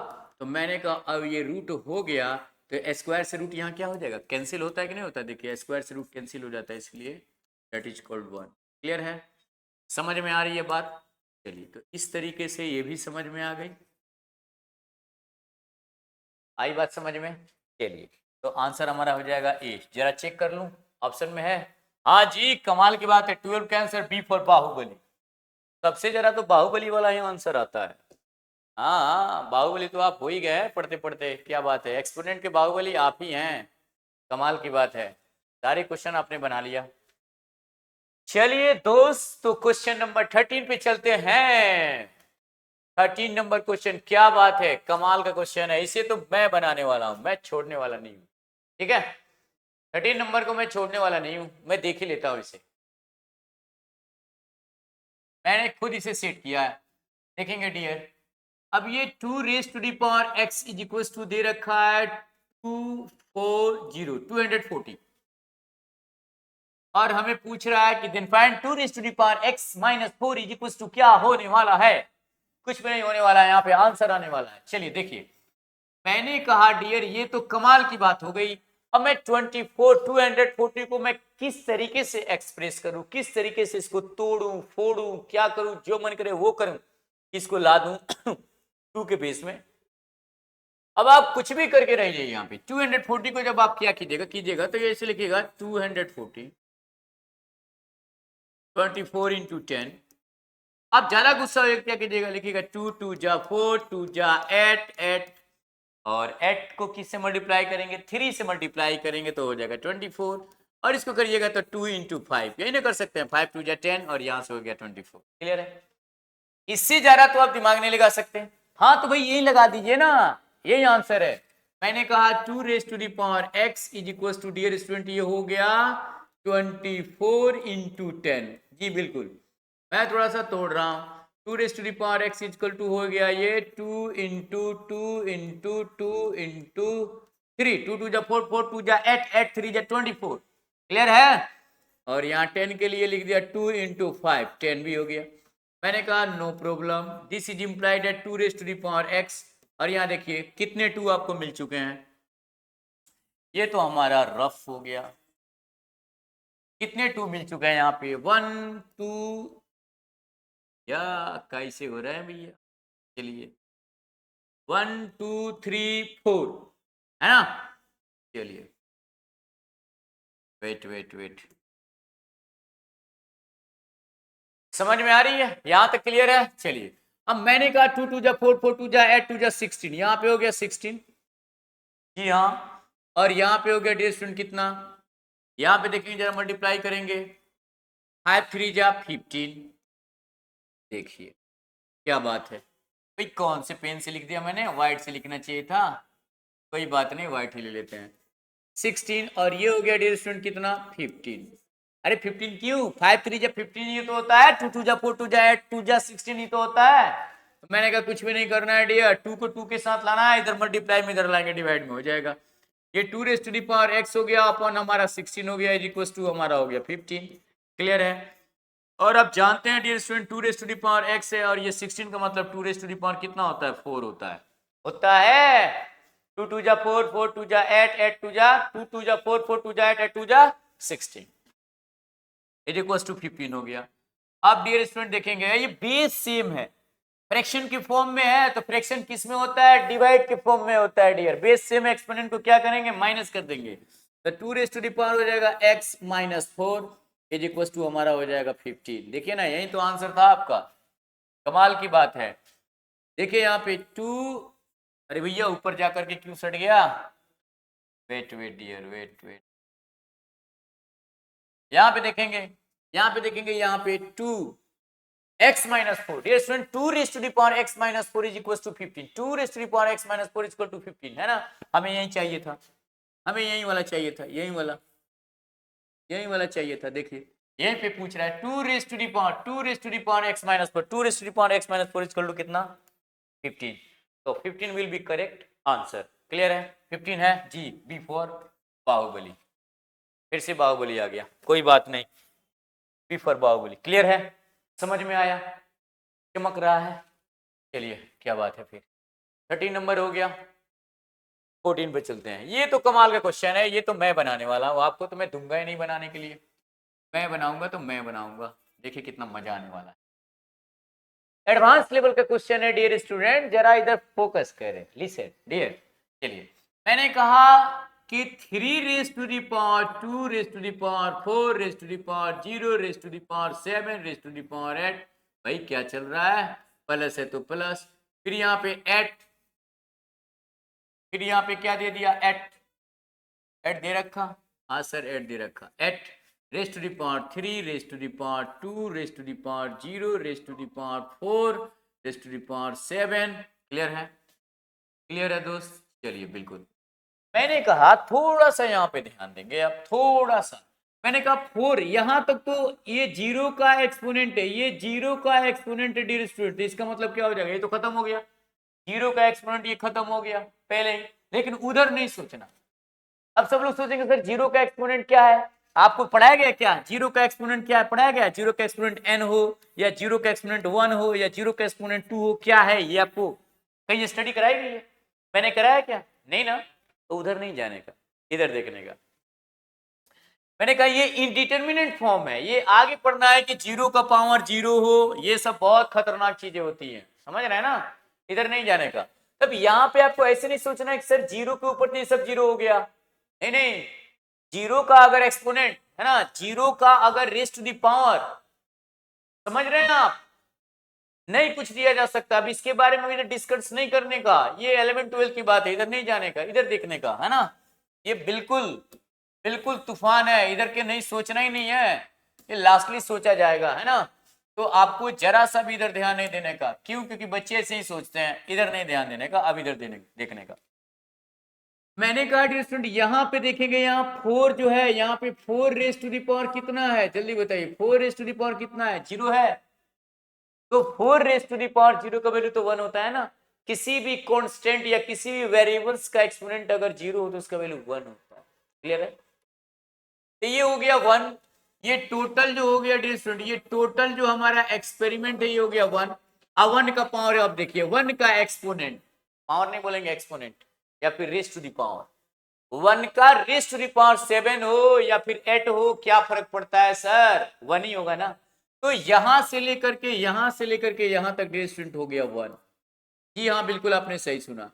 तो मैंने कहा अब ये रूट हो गया तो स्क्वायर से रूट यहाँ क्या हो जाएगा, कैंसिल होता है कि नहीं होता, देखिए स्क्वायर से रूट कैंसिल हो जाता है, इसलिए दैट इज कॉल्ड 1। क्लियर है, समझ में आ रही है बात। चलिए तो इस तरीके से ये भी समझ में आ गई, आई बात समझ में। चलिए तो आंसर हमारा हो जाएगा ए, जरा चेक कर लूं ऑप्शन में है, हाँ जी, कमाल की बात है, 12 का आंसर बी फॉर बाहुबली। सबसे जरा तो बाहुबली वाला ही आंसर आता है। हाँ बाहुबली तो आप हो ही गए पढ़ते पढ़ते, क्या बात है, एक्सपोनेंट के बाहुबली आप ही हैं, कमाल की बात है, सारे क्वेश्चन आपने बना लिया। चलिए दोस्त तो क्वेश्चन नंबर 13 पे चलते हैं। 13 नंबर क्वेश्चन, क्या बात है, कमाल का क्वेश्चन है, इसे तो मैं बनाने वाला हूं, मैं छोड़ने वाला नहीं हूं, ठीक है। 13 नंबर को मैं छोड़ने वाला नहीं हूं, मैं देख ही लेता हूं इसे, मैंने खुद इसे सेट किया है। देखेंगे डियर, अब ये 2 raise to the power x is equal to दे रखा है 240, और हमें पूछ रहा है कि then find 2 raise to the power x minus 4 is equal to, क्या होने वाला है, कुछ भी नहीं होने वाला है, यहाँ पे आंसर आने वाला है। चलिए देखिए, मैंने कहा डियर ये तो कमाल की बात हो गई, अब मैं 240 को मैं किस तरीके से एक्सप्रेस करूं, किस तरीके से इसको तोड़ूं फोड़ूं, क्या करूं, जो मन करे वो करूं, इसको ला दूं 2 के बेस में। अब आप कुछ भी करके रह जाइए, यहाँ पे 240 को जब आप क्या कीजिएगा तो ये ऐसे लिखिएगा 240 24 इंटू 10। आप ज्यादा गुस्सा हो क्या कीजिएगा, लिखिएगा 2 2 जा 4 2 जा 8 8, और 8 को किससे मल्टीप्लाई करेंगे, 3 से मल्टीप्लाई करेंगे तो हो जाएगा 24, और इसको करिएगा तो 2 इंटू 5, यही ना कर सकते हैं, 5 2 जा 10 और यहाँ से हो गया 24। क्लियर है? इससे ज्यादा तो आप दिमाग नहीं लगा सकते। हाँ तो भाई यही लगा दीजिए ना, यही आंसर है। मैंने कहा 2 raise to the power x is equal to, dear student, ये हो गया 24 इंटू 10। जी बिल्कुल, मैं थोड़ा सा तोड़ रहा हूं। 2 raise to the power x equal to हो गया ये 2 इंटू 2 इंटू 2 इंटू 3, 2 2 जा 4, 4 2 जा 8, 8 3 जा 24। क्लियर है? और यहाँ 10 के लिए लिख दिया 2 इंटू 5, 10 भी हो गया। मैंने कहा no problem, this is implied at 2 raise to the power x। और यहाँ देखिए कितने 2 आपको मिल चुके हैं, ये तो हमारा रफ हो गया। कितने 2 मिल चुके हैं यहाँ पे, 1 2, या कैसे हो रहा है भैया, चलिए 1 2 3 4 है ना। चलिए वेट वेट वेट, समझ में आ रही है? यहां तक क्लियर है? चलिए अब मैंने कहा 2 2 जा 4, 4 2 जा 8, 2 जा 16, यहाँ पे हो गया 16। जी हाँ, और यहाँ पे हो गया डियर स्टूडेंट कितना, यहाँ पे देखेंगे जरा मल्टीप्लाई करेंगे, 5 3 जा 15। देखिए क्या बात है भाई, कौन से पेन से लिख दिया मैंने, व्हाइट से लिखना चाहिए था, कोई बात नहीं व्हाइट ही ले लेते हैं। 16 और ये हो गया डियर स्टूडेंट कितना, 15। अरे 15 क्यों, 5 3 जा 15 ये तो होता है, 2 2 जा 4, 2 जा 8, 2 जा 16 ही तो होता है। तो मैंने कहा कुछ भी नहीं करना है डियर, 2 को 2 के साथ लाना है, इधर मल्टीप्लाई में इधर लाएंगे डिवाइड में हो जाएगा। ये 2 raise to the power x हो गया अपॉन हमारा 16 हो गया, इज इक्वल टू हमारा हो गया 15। क्लियर है? और अब जानते हैं dear student 2 raise to the power x है और ये 16 का मतलब 2 रेज टू दी पावर कितना होता है, 4 होता है। होता है 2 2 जा 4, 4 2 जा 8, 8 2 जा 2 2 जा 4, 4 2 जा 8, 8 2 जा 16, इज इक्वल टू 15 हो गया। अब डियर स्टूडेंट देखेंगे ये बेस सेम है, फ्रैक्शन की फॉर्म में है, तो फ्रैक्शन किस में होता है, डिवाइड के फॉर्म में होता है डियर। बेस सेम एक्सपोनेंट को क्या करेंगे, माइनस कर देंगे, तो 2 रेज टू दी पावर हो जाएगा x minus 4 is equal to हमारा हो जाएगा 15। देखिए ना यही तो आंसर था आपका, कमाल की बात है। देखिए यहाँ पे 2, अरे भैया ऊपर जाकर के क्यों सट गया, wait wait dear wait wait, यहाँ पे देखेंगे, यहाँ पे देखेंगे, यहाँ पे 2 x minus 4, dear student 2 raise to the power x minus 4 is equal to 15, 2 raise to the power x minus 4 is equal to 15 है ना। हमें यही चाहिए था, हमें यही वाला चाहिए था, यही वाला चाहिए था। देखिए यहीं पे पूछ रहा है 2 raise to the power, 2 raise to the power x minus 4, 2 raise to the power x minus 4 is equal to कितना, 15। तो 15 will be correct answer. Clear है? 15 है जी, बी फॉर बाहुबली। फिर से बाहुबली आ गया, कोई बात नहीं, बी फॉर बाहुबली। क्लियर है? समझ में आया? चमक रहा है? चलिए क्या बात है, फिर 13 नंबर हो गया, 14 पे चलते हैं। ये तो कमाल का क्वेश्चन है, ये तो मैं बनाने वाला हूँ, आपको तो मैं दूंगा ही नहीं बनाने के लिए, मैं बनाऊंगा तो मैं बनाऊंगा, देखिए कितना मजा आने वाला है। एडवांस लेवल का क्वेश्चन है डियर स्टूडेंट, जरा इधर फोकस करें, लिसन डियर। चलिए मैंने कहा कि 3 raise to the power 2 raise to the power 4 raise to the power 0 raise to the power 7 raise to the power 8, भाई क्या चल रहा है, प्लस है तो प्लस, फिर यहाँ पे 8, फिर यहाँ पे क्या दे दिया, 8 दे रखा, हाँ सर 8 दे रखा, 8 raise to the power 3 raise to the power 2 raise to the power 0 raise to the power 4 raise to the power 7। Clear है? क्लियर है दोस्त? चलिए बिल्कुल, मैंने कहा थोड़ा सा यहाँ पे ध्यान देंगे आप, थोड़ा सा। मैंने कहा 4, यहां तक तो ये 0 का एक्सपोनेंट है, ये 0 का एक्सपोनेंट है डियर स्टूडेंट, इसका मतलब क्या हो जाएगा, ये तो खत्म हो गया, 0 का एक्सपोनेंट ये खत्म हो गया पहले ही। लेकिन उधर नहीं सोचना, अब सब लोग सोचेंगे सर 0 का एक्सपोनेंट क्या है, आपको पढ़ाया गया क्या, 0 का एक्सपोनेंट क्या है, पढ़ाया गया 0 का एक्सपोनेंट n हो, या 0 का एक्सपोनेंट 1 हो, या 0 का एक्सपोनेंट 2 हो, क्या है ये आपको कहीं स्टडी कराई गई है, मैंने कराया क्या, नहीं ना, तो उधर नहीं जाने का, इधर देखने का। मैंने कहा ये इनडिटरमिनेट फॉर्म है, ये आगे पढ़ना है कि 0 का पावर 0 हो, ये सब बहुत खतरनाक चीजें होती हैं, समझ रहे हैं ना, इधर नहीं जाने का। तब यहाँ पे आपको ऐसे नहीं सोचना है कि सर 0 के ऊपर ये सब 0 हो गया, नहीं नहीं, 0 का अगर एक्सपोनेंट है ना, 0 का अगर रेज टू दी पावर, समझ रहे हैं आप, नहीं कुछ दिया जा सकता। अब इसके बारे में इधर डिस्कस नहीं करने का, ये 11 12 की बात है, इधर नहीं जाने का, इधर देखने का है ना, ये बिल्कुल बिल्कुल तूफान है, इधर के नहीं सोचना ही नहीं है, ये लास्टली सोचा जाएगा, है ना। तो आपको जरा सा भी इधर ध्यान नहीं देने का, क्यों? क्योंकि बच्चे ऐसे ही सोचते हैं, इधर नहीं ध्यान देने का, अब इधर देखने का। मैंने कहा डियर स्टूडेंट, यहाँ पे देखेंगे, यहाँ 4 जो है, यहाँ पे 4 रेज टू द पावर कितना है, जल्दी बताइए, 4 रेज टू द पावर कितना है? 0 है। तो 4 रेज टू द पावर 0 का वैल्यू तो 1 होता है ना। किसी भी कांस्टेंट या किसी भी वेरिएबल्स का एक्सपोनेंट अगर 0 हो तो उसका वैल्यू 1 होता है। क्लियर है? तो ये हो गया 1। ये टोटल जो हो गया डियर स्टूडेंट, ये टोटल जो हमारा एक्सपेरिमेंट है ये हो गया 1। अब 1 का पावर आप देखिए, 1 का एक्सपोनेंट, पावर नहीं बोलेंगे, एक्सपोनेंट या फिर रेज टू द पावर, 1 का रेज टू द पावर 7 हो या फिर 8 हो, क्या फर्क पड़ता है सर? 1 ही होगा ना। तो यहां से लेकर के यहां तक रेज स्टूडेंट हो गया 1। जी हाँ, बिल्कुल आपने सही सुना।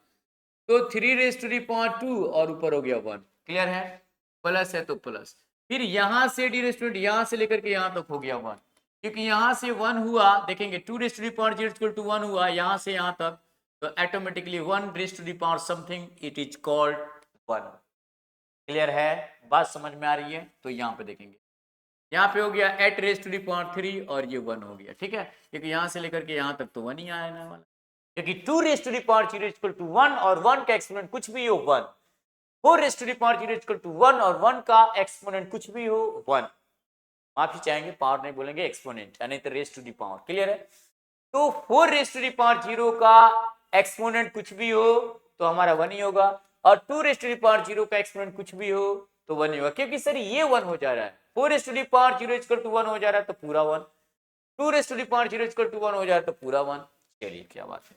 तो 3 रेज टू द पावर 2 और ऊपर हो गया 1। क्लियर है? प्लस है तो प्लस, फिर यहां से डी रेज टू यहां से लेकर के यहां तक हो गया 1, क्योंकि यहां से 1 हुआ, देखेंगे 2 raise to the power 0 equal to 1 हुआ यहां से यहां तक, तो automatically 1 raise to the power something, it is called 1। Clear है? बात समझ में आ रही है? तो यहाँ पे देखेंगे, यहाँ पे हो गया 8 रेज टू द पावर 3 और ये 1 हो गया। ठीक है, क्योंकि यहाँ से लेकर के यहाँ तक तो 1 ही आने वाला, क्योंकि 2 raise to the power 0 equal to 1 और 1 का एक्सपोनेंट कुछ भी हो 1। 4 raise to the power 0 equal to 1 और 1 का एक्सपोनेंट कुछ भी हो 1। माफी चाहेंगे, पावर नहीं बोलेंगे, एक्सपोनेंट यानी तो raise to the power. Clear है? तो 4 रेज टू द पावर 0 का एक्सपोनेंट कुछ भी हो तो हमारा 1 ही होगा, और 2 रेज टू द पावर 0 का एक्सपोनेंट कुछ भी हो तो 1 ही होगा, क्योंकि सर ये 1 हो जा रहा है। 4 raise to the power 0 equal to 1 हो जा रहा है तो पूरा 1, 2 raise to the power 0 equal to 1 हो जा रहा है तो पूरा 1। चलिए, क्या बात है।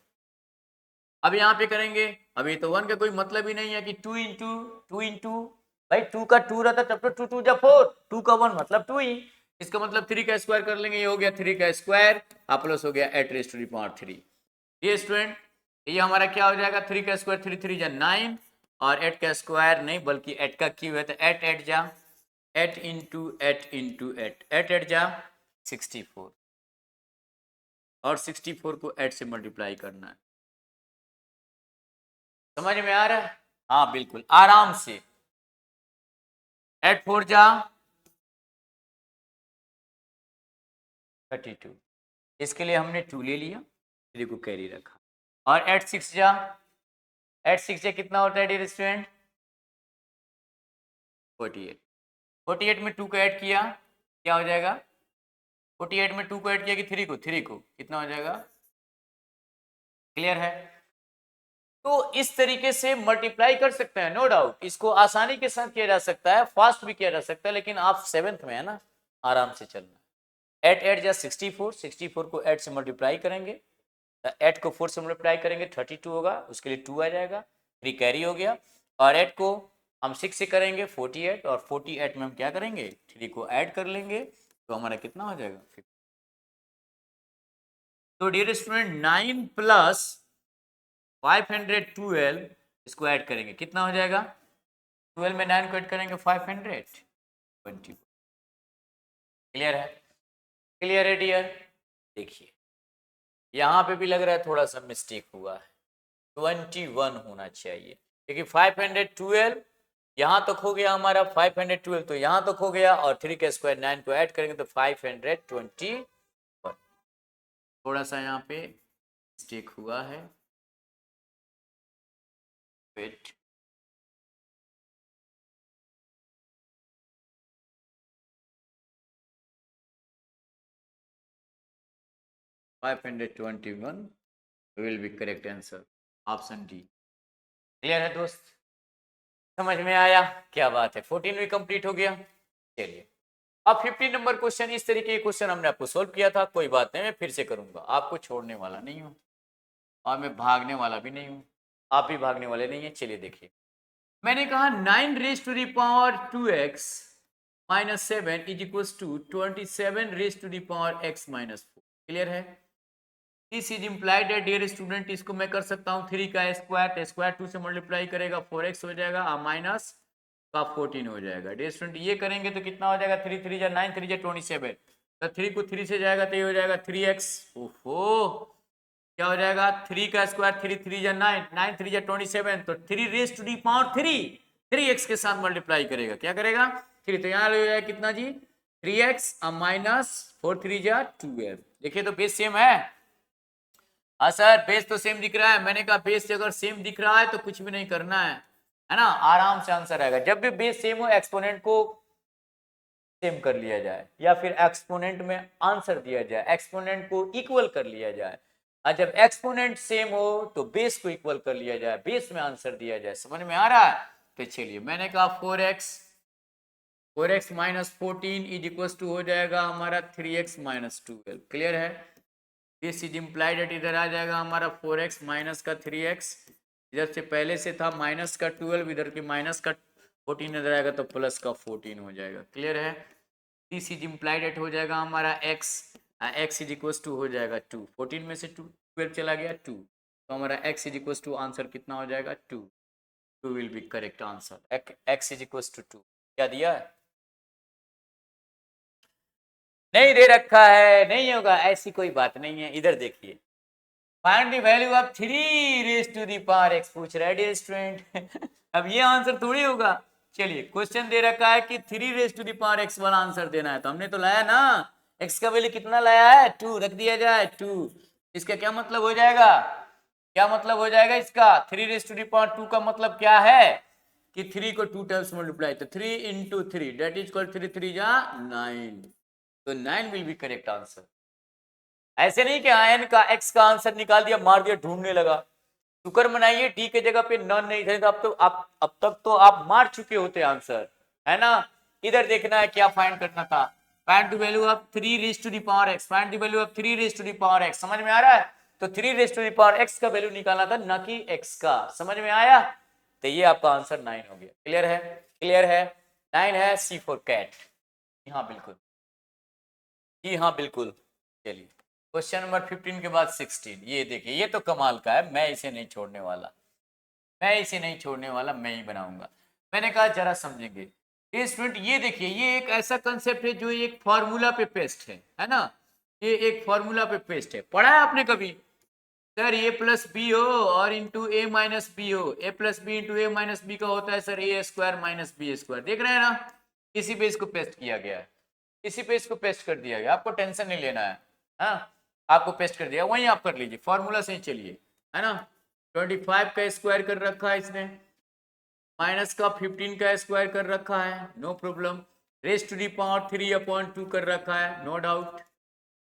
अब यहाँ पे करेंगे, अभी तो 1 का कोई मतलब ही नहीं है कि 2 इंटू, भाई 2 का 2 रहता तब तो 2 2 जा 4, 2 का 1 मतलब 2 ही, इसका मतलब 3 का स्क्वायर कर लेंगे, ये हो गया 3 का स्क्वायर, प्लस हो गया 8 रेज टू द पावर 3। ये स्टूडेंट, ये हमारा क्या हो जाएगा, 3 का स्क्वायर 3 3 जा 9, और 8 का स्क्वायर नहीं बल्कि 8 का क्यूब है, तो 8 8 जा 8 इंटू 8 इंटू 8, 8 8 जा 64, और 64 को 8 से मल्टीप्लाई करना है। समझ में आ रहा है? हाँ बिल्कुल, आराम से। 8 4 जा 32, इसके लिए हमने 2 ले लिया, 3 को कैरी रखा, और 8 6 जा, 8 6 जा कितना होता है डियर स्टूडेंट? 48। 48 में 2 को ऐड किया, क्या हो जाएगा? 48 में 2 को ऐड किया कि 3 को कितना हो जाएगा? क्लियर है? तो इस तरीके से मल्टीप्लाई कर सकते हैं, नो डाउट, इसको आसानी के साथ किया जा सकता है, फास्ट भी किया जा सकता है, लेकिन आप 7th में है ना, आराम से चलना। 8 8 जा 64, 64 को 8 से मल्टीप्लाई करेंगे, 8 को 4 से मल्टीप्लाई करेंगे 32 होगा, उसके लिए 2 आ जाएगा, 3 कैरी हो गया, और 8 को हम 6 से करेंगे 48, और 48 में हम क्या करेंगे, 3 को ऐड कर लेंगे, तो हमारा कितना हो जाएगा? 50। तो डियर स्टूडेंट 9 प्लस 512, इसको ऐड करेंगे, कितना हो जाएगा? 12 में 9 को ऐड करेंगे 520। क्लियर है? क्लियर है डियर? देखिए, यहाँ पे भी लग रहा है थोड़ा सा मिस्टेक हुआ है, 21 होना चाहिए, क्योंकि 512 यहाँ तक हो गया हमारा, 512 तो यहाँ तक हो गया, और 3 का स्क्वायर 9 को ऐड करेंगे तो 521। थोड़ा सा यहाँ पे मिस्टेक हुआ है, wait, $521 will be correct answer, option D. Clear है दोस्त? समझ में आया? क्या बात है, 14 भी कंप्लीट हो गया। चलिए, अब 15 नंबर क्वेश्चन, इस तरीके के क्वेश्चन हमने आपको सोल्व किया था, कोई बात नहीं, मैं फिर से करूंगा, आपको छोड़ने वाला नहीं हूँ, और मैं भागने वाला भी नहीं हूँ, आप भी भागने वाले नहीं है। चलिए देखिए, मैंने कहा 9 raise to the power 2x minus 7 is equal to 27 raise to the power x minus 4। Clear है? दिस इज इम्प्लाइड है डियर स्टूडेंट, इसको मैं कर सकता हूँ 3 का स्क्वायर, तो स्क्वायर 2 से मल्टीप्लाई करेगा 4x हो जाएगा, माइनस का 14 हो जाएगा। डियर स्टूडेंट ये करेंगे तो कितना हो जाएगा, 3 3 जा 9, 3 जा 27, तो 3 को 3 से जाएगा तो ये हो जाएगा 3x। ओहो, क्या हो जाएगा, 3 का स्क्वायर 3 3 जा 9, 9 3 जा 27, तो 3 raise to the power 3, 3x के साथ मल्टीप्लाई करेगा, क्या करेगा 3, तो यहाँ ले जाएगा कितना जी 3x माइनस 4 3 जा 12। देखिए तो बेस सेम है। हाँ सर बेस तो सेम दिख रहा है, मैंने कहा बेस अगर सेम दिख रहा है तो कुछ भी नहीं करना है ना, आराम से आंसर आएगा। जब भी बेस सेम हो एक्सपोनेंट को सेम कर लिया जाए या फिर एक्सपोनेंट में आंसर दिया जाए, एक्सपोनेंट को इक्वल कर लिया जाए। और जब एक्सपोनेंट सेम हो तो बेस को इक्वल कर लिया जाए, बेस में आंसर दिया जाए। समझ में आ रहा है? तो चलिए मैंने कहा 4x minus 14 is equal to हो जाएगा हमारा 3x माइनस 12। क्लियर है? दिस इज इम्प्लाइड एट, इधर आ जाएगा हमारा 4x माइनस का 3x, इधर से पहले से था माइनस का 12, इधर के माइनस का 14 इधर आएगा तो प्लस का 14 हो जाएगा। क्लियर है? दिस इज इम्प्लाइड एट हो जाएगा हमारा x, x is equal to हो जाएगा 2, 14 में से 12 चला गया 2, तो हमारा x is equal to answer कितना हो जाएगा 2 will be correct answer. x is equal to 2 क्या दिया है? नहीं दे रखा है, नहीं होगा, ऐसी कोई बात नहीं है। इधर देखिए find the value of 3 raise to the power x पूछ रहा है डियर स्टूडेंट। अब ये आंसर थोड़ी होगा। चलिए क्वेश्चन दे रखा है कि 3 raise to the power x वाला आंसर देना है, तो हमने तो लाया ना x का वैल्यू कितना लाया है 2, रख दिया जाए 2। इसका क्या मतलब हो जाएगा, क्या मतलब हो जाएगा इसका 3 रेज टू द पावर 2 का मतलब क्या है कि 3 को 2 टाइम्स मल्टीप्लाई, तो 3 इंटू 3 दैट इज कॉल्ड 3 3 जा 9, तो 9 विल बी करेक्ट आंसर। ऐसे नहीं कि n का x का आंसर निकाल दिया मार दिया ढूंढने लगा। शुक्र मनाइए डी के जगह पे नॉन नहीं थे, तो अब तक तो आप मार चुके होते आंसर, है ना। इधर देखना है क्या फाइंड करना था, find the value of 3 raise to the power x, find the value of 3 raise to the power x। समझ में आ रहा है? तो 3 raise to the power x का वैल्यू निकालना था, ना कि x का। समझ में आया? तो ये आपका आंसर 9 हो गया। क्लियर है? क्लियर है? 9 है C फॉर कैट। हाँ बिल्कुल, जी हाँ बिल्कुल। चलिए क्वेश्चन नंबर 15 के बाद 16, ये देखिए ये तो कमाल का है, मैं इसे नहीं छोड़ने वाला, मैं इसे नहीं छोड़ने वाला, मैं ही बनाऊंगा। मैंने कहा जरा समझेंगे ये स्टूडेंट, ये देखिए ये एक ऐसा कंसेप्ट है जो एक फॉर्मूला पे पेस्ट है ना, ये एक फॉर्मूला पे पेस्ट है। पढ़ा है आपने कभी सर ए प्लस बी हो और इंटू ए माइनस बी हो, ए प्लस बी इंटू ए माइनस बी का होता है सर ए स्क्वायर माइनस बी स्क्वायर। देख रहे हैं ना, इसी पे इसको पेस्ट किया गया है, इसी पे इसको पेस्ट कर दिया गया, आपको टेंशन नहीं लेना है। हाँ आपको पेस्ट कर दिया, वहीं आप कर लीजिए, फॉर्मूला से ही चलिए, है ना। 25 का स्क्वायर कर रखा है इसने, माइनस का 15 का स्क्वायर कर रखा है, no problem. Raise to the power 3/2 कर रखा है, नो डाउट।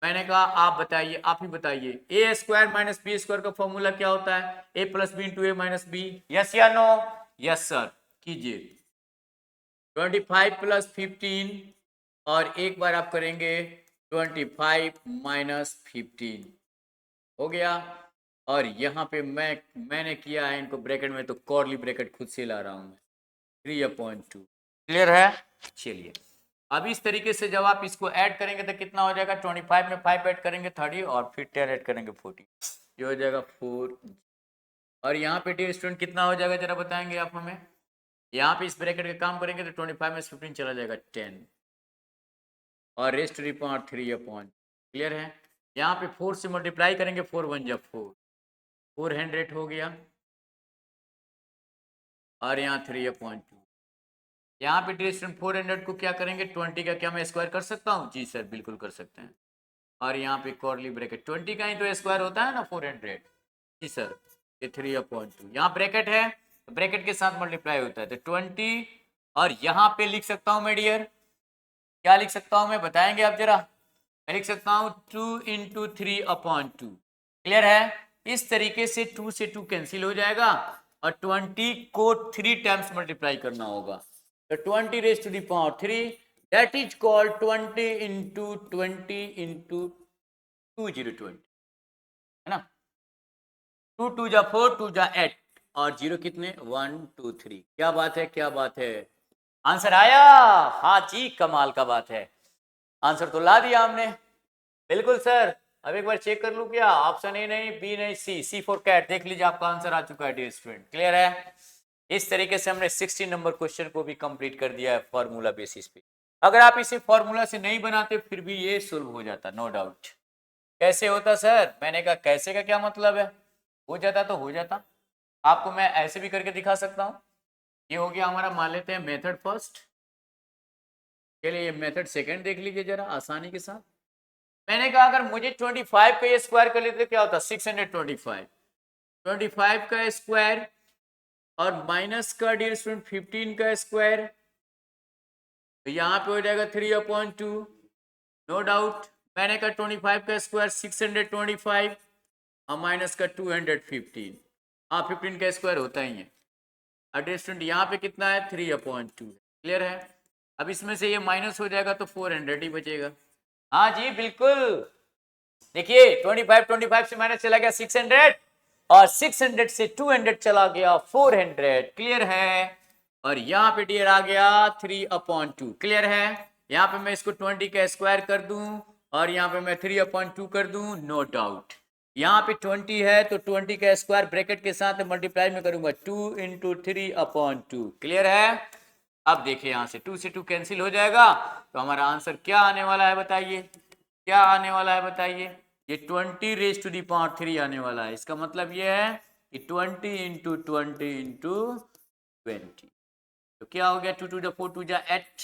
मैंने कहा आप बताइए, आप ही बताइए ए स्क्वायर माइनस बी स्क्वायर का फॉर्मूला क्या होता है, ए प्लस बी इंटू ए माइनस बी, यस या नो? यस सर कीजिए। 25 प्लस 15 और एक बार आप करेंगे 25 माइनस 15 हो गया। और यहाँ पे मैंने किया है इनको ब्रैकेट में, तो कॉर्ली ब्रैकेट खुद से ला रहा हूँ मैं, 3/2। क्लियर है? चलिए अब इस तरीके से जब आप इसको ऐड करेंगे तो कितना हो जाएगा, 25 में 5 ऐड करेंगे 30 और फिर 10 ऐड करेंगे 40, ये हो जाएगा 4। और यहाँ पे डियर स्टूडेंट कितना हो जाएगा जरा बताएंगे आप हमें। यहाँ पे इस ब्रैकेट का काम करेंगे तो 25 में 15 चला जाएगा 10 और raise to the power 3/। Clear है? यहाँ पे 4 से मल्टीप्लाई करेंगे, 4 1 जा 4, 400 हो गया और यहाँ 3/2। यहाँ पे डियर स्टूडेंट 400 को क्या करेंगे, 20 का क्या मैं स्क्वायर कर सकता हूँ? जी सर बिल्कुल कर सकते हैं। और यहाँ पे कॉर्ली ब्रैकेट 20 का ही तो स्क्वायर होता है ना 400, जी सर ये 3/2। यहाँ ब्रैकेट है तो ब्रैकेट के साथ मल्टीप्लाई होता है, तो 20 और यहाँ पे लिख सकता हूँ मैं डियर, क्या लिख सकता हूँ मैं बताएंगे आप जरा। मैं लिख सकता हूँ 2 इंटू 3/2। क्लियर है? इस तरीके से 2 से 2 कैंसिल हो जाएगा और 20 को 3 टाइम्स मल्टीप्लाई करना होगा, तो 20 raise to the power 3 that is called 20 into 20 into 2020, है ना। 2 2 जा 4, 2 जा 8 और 0 कितने 1 2 3। क्या बात है, क्या बात है, आंसर आया। हाँ जी कमाल का बात है, आंसर तो ला दिया हमने। बिल्कुल सर, अब एक बार चेक कर लूं क्या, ऑप्शन ए नहीं, बी नहीं, सी फॉर कैट। देख लीजिए आपका आंसर आ चुका है डियर स्टूडेंट। क्लियर है? इस तरीके से हमने 16 नंबर क्वेश्चन को भी कंप्लीट कर दिया है फॉर्मूला बेसिस पे। अगर आप इसे फॉर्मूला से नहीं बनाते फिर भी ये सोल्व हो जाता, नो डाउट। कैसे होता सर? मैंने कहा कैसे का क्या मतलब है, हो जाता तो हो जाता। आपको मैं ऐसे भी करके दिखा सकता हूँ, ये हो गया हमारा, मान लेते हैं मेथड फर्स्ट। चलिए ये मेथड सेकंड देख लीजिए जरा आसानी के साथ। मैंने कहा अगर मुझे 25 का ये स्क्वायर कर लेते तो क्या होता, 625। 25 का स्क्वायर और माइनस का डियर स्टूडेंट 15 का स्क्वायर, तो यहाँ पे हो जाएगा 3/2, नो डाउट। मैंने कहा 25 का स्क्वायर 625 और माइनस का 215, हाँ 15 का स्क्वायर होता ही है। और डियर स्टूडेंट यहाँ पे कितना है, 3/2। क्लियर है। अब इसमें से ये माइनस हो जाएगा तो 400 ही बचेगा। हाँ जी बिल्कुल, देखिए 25 से माइनस चला गया 600 और 600 से 200 चला गया 400। क्लियर है। और यहाँ पे डियर आ गया 3/2। क्लियर है। यहाँ पे मैं इसको 20 का स्क्वायर कर दूं और यहाँ पे मैं 3/2 कर दूं, नो डाउट। यहाँ पे 20 है तो 20 का स्क्वायर ब्रैकेट के साथ मल्टीप्लाई में करूंगा, 2 × 3/2। क्लियर है। अब देखिए यहाँ से 2 से 2 कैंसिल हो जाएगा, तो हमारा आंसर क्या आने वाला है बताइए, क्या आने वाला है बताइए। ये 20⁻³ आने वाला है। इसका मतलब ये है कि 20 × 20 × 20, तो क्या हो गया, 2 × 2 = 4, 2 × 8।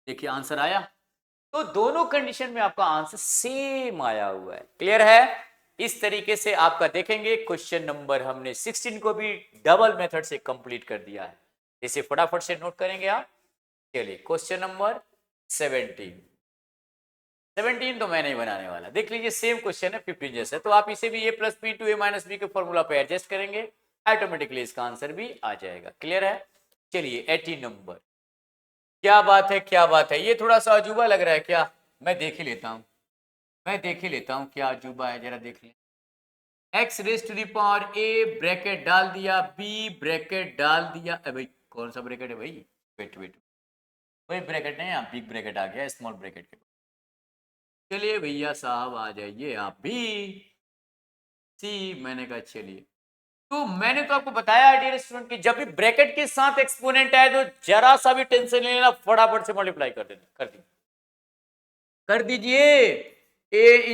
देखिए आंसर आया। तो दोनों कंडीशन में आपका आंसर सेम आया हुआ है। क्लियर है। इस तरीके से आपका देखेंगे क्वेश्चन नंबर हमने 16 को भी डबल मेथड से कंप्लीट कर दिया है। इसे फटाफट से नोट करेंगे आप। चलिए क्वेश्चन नंबर 17 तो मैं नहीं बनाने वाला, देख लीजिए सेम क्वेश्चन है 15 जैसा, तो आप इसे भी a + b × a - b के फॉर्मूला पे एडजस्ट करेंगे, ऑटोमेटिकली इसका आंसर भी आ जाएगा। क्लियर है। चलिए 18 नंबर, क्या बात है, क्या बात है, ये थोड़ा सा अजूबा लग रहा है क्या, मैं देख ही लेता हूं, क्या अजूबा है, जरा देख लें। x⁻a ब्रैकेट डाल दिया, b ब्रैकेट डाल दिया, भाई कौन सा ब्रैकेट है भाई, वेट कोई ब्रैकेट नहीं, आप बिग ब्रैकेट आ गया स्मॉल ब्रैकेट के। चलिए भैया साहब आ जाइए आप भी, सी मैंने कहा चलिए। तो मैंने तो आपको बताया डियर स्टूडेंट कि जब भी ब्रैकेट के साथ एक्सपोनेंट आए तो जरा सा भी टेंशन नहीं लेना, फटाफट से मल्टीप्लाई कर देना, कर दीजिए। a ×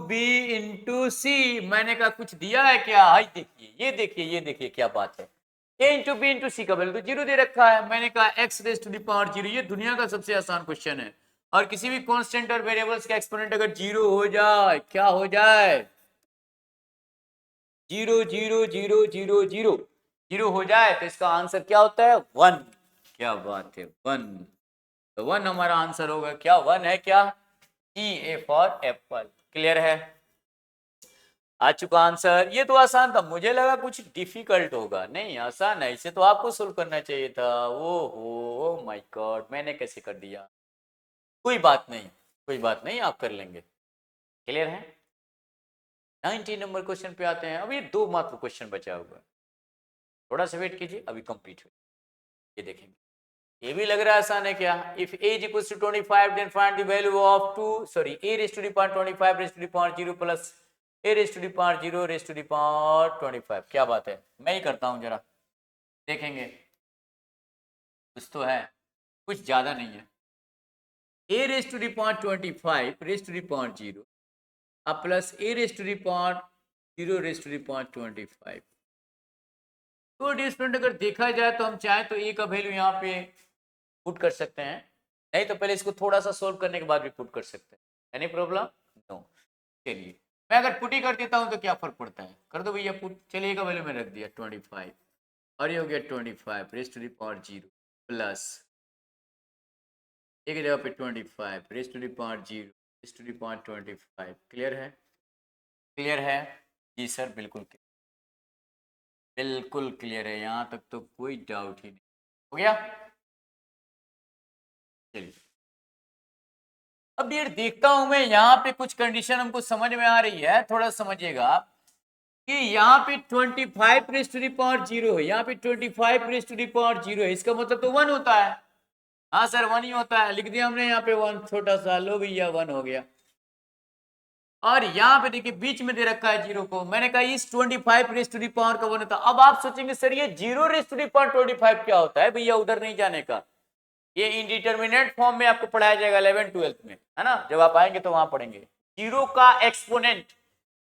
b × c, मैंने कहा कुछ दिया है क्या, हाई देखिए, ये देखिए क्या बात है, a × b × c का वैल्यू तो 0 दे रखा है। मैंने कहा x⁻0, ये दुनिया का सबसे आसान क्वेश्चन है। और किसी भी कांस्टेंट और वेरिएबल्स का एक्सपोनेंट अगर 0 हो जाए, क्या हो जाए, 0 0 0 0 0 0 हो जाए तो इसका आंसर क्या होता है, 1। क्या बात है, 1। तो 1 हमारा आंसर होगा, क्या 1 है क्या, E फॉर एप्पल। क्लियर है। आ चुका आंसर। ये तो आसान था, मुझे लगा कुछ डिफिकल्ट होगा, नहीं आसान है, इसे तो आपको सोल्व करना चाहिए था। ओ माय गॉड, मैंने कैसे कर दिया। कोई बात नहीं, कोई बात नहीं, आप कर लेंगे। क्लियर है। 19 नंबर क्वेश्चन पे आते हैं। अब ये 2 मात्र क्वेश्चन बचा हुआ है, थोड़ा सा वेट कीजिए, अभी कंप्लीट हो। ये देखेंगे, ये भी लग रहा है आसान है क्या। If a = 25 then find the value of a⁻25 plus a⁻0 क्या बात है, मैं ही करता हूं जरा, देखेंगे कुछ तो है, कुछ ज्यादा नहीं है। a⁻25 प्लस a⁻0 तो डिस्प्लेंट अगर देखा जाए तो हम चाहे तो ए का वैल्यू यहाँ पे पुट कर सकते हैं, नहीं तो पहले इसको थोड़ा सा सोल्व करने के बाद भी पुट कर सकते हैं, एनी प्रॉब्लम नो। चलिए मैं अगर पुट ही कर देता हूँ तो क्या फर्क पड़ता है, कर दो भैया पुट। चलिए ए का वैल्यू मैंने रख दिया 25 और ये हो गया 25 प्लस एक जगह पे 25 क्लियर है, क्लियर है जी सर, बिल्कुल बिल्कुल क्लियर है, यहाँ तक तो कोई डाउट ही नहीं। हो गया। चलिए अब ये देखता हूं मैं, यहाँ पे कुछ कंडीशन हमको समझ में आ रही है, थोड़ा समझिएगा आप कि यहाँ पे 25⁻0 है, यहाँ पे 25⁻0 है, इसका मतलब तो 1 होता है। हाँ सर 1 ही होता है, लिख दिया हमने यहाँ पे 1, छोटा सा, लो भैया 1 हो गया। और यहाँ पे देखिए बीच में दे रखा है 0 को, मैंने कहा इस 25⁻ का 1 होता है। अब आप सोचेंगे सर ये 0⁻25 क्या होता है, भैया उधर नहीं जाने का, ये इंडिटरमिनेट फॉर्म में आपको पढ़ाया जाएगा 11th-12th में, है ना, जब आप आएंगे तो वहां पढ़ेंगे। 0 का एक्सपोनेंट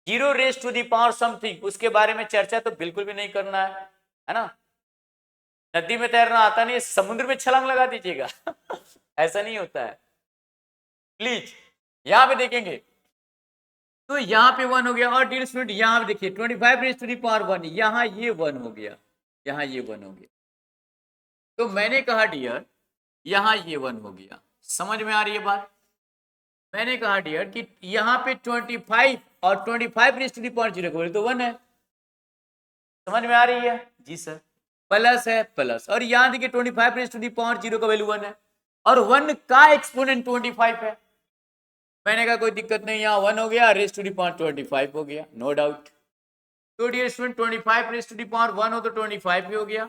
0⁻ समथिंग, उसके बारे में चर्चा तो बिल्कुल भी नहीं करना है ना। नदी में तैरना आता नहीं, समुद्र में छलांग लगा दीजिएगा। ऐसा नहीं होता है प्लीज। यहां पे देखेंगे तो यहाँ पे 1 हो गया, और डियर स्टूडेंट यहाँ पे देखिए 25 रेज़ टू द पावर 1, यहाँ ये 1 हो गया, यहाँ ये 1 हो गया। तो मैंने कहा डियर यहाँ ये 1 हो गया। समझ में आ रही है बात? मैंने कहा डियर कि यहाँ पे 25 और 25 रेज़ टू द पावर 0 बोले तो 1 है। समझ में आ रही है? जी सर। प्लस है प्लस, और यहाँ देखिए 25 रेज़ टू द पावर 0 का वैल्यू 1 है, और 1 का एक्सपोनेंट 25 है। मैंने कहा कोई दिक्कत नहीं, यहाँ 1 हो गया, रेज़ टू द पावर 25 हो गया, नो डाउट। तो dear student 25 raise to the power 1 हो तो 25 भी हो गया,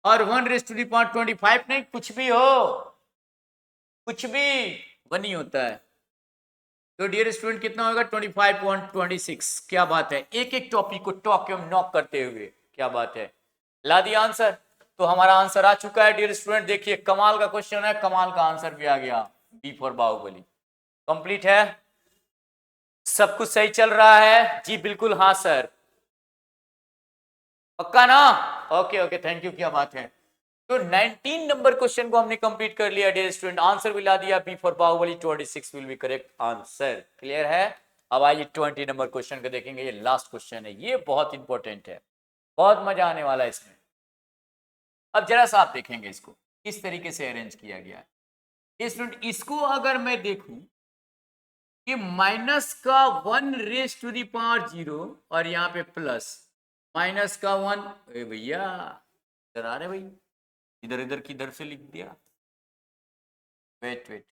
और 1 रेज़ टू द पावर 25 नहीं, कुछ भी हो, कुछ भी 1 ही होता है। तो डियर स्टूडेंट कितना होगा 25.26। क्या बात है, एक एक टॉपिक को टॉक एवं नॉक करते हुए, क्या बात है। ला दिया आंसर, तो हमारा आंसर आ चुका है डियर स्टूडेंट। देखिए कमाल का क्वेश्चन है, कमाल का आंसर भी आ गया, बी फॉर बाहुबली। कंप्लीट है, सब कुछ सही चल रहा है जी? बिल्कुल हाँ सर, पक्का ना? ओके ओके, थैंक यू, क्या बात है। तो 19 नंबर क्वेश्चन को हमने कंप्लीट कर लिया डियर स्टूडेंट, आंसर भी ला दिया, B for Baahubali 26 will be correct answer. Clear है? अब आइए 20 नंबर क्वेश्चन को देखेंगे, ये लास्ट क्वेश्चन है, ये बहुत इंपॉर्टेंट है, बहुत मजा आने वाला है इसमें। अब जरा सा आप देखेंगे इसको किस तरीके से अरेंज किया गया है स्टूडेंट। इसको अगर मैं देखूं कि माइनस का 1 रेज़ टू द पावर 0 और यहाँ पे प्लस माइनस का 1, भैया इधर आ रहे भाई, इधर इधर किधर से लिख दिया, wait wait,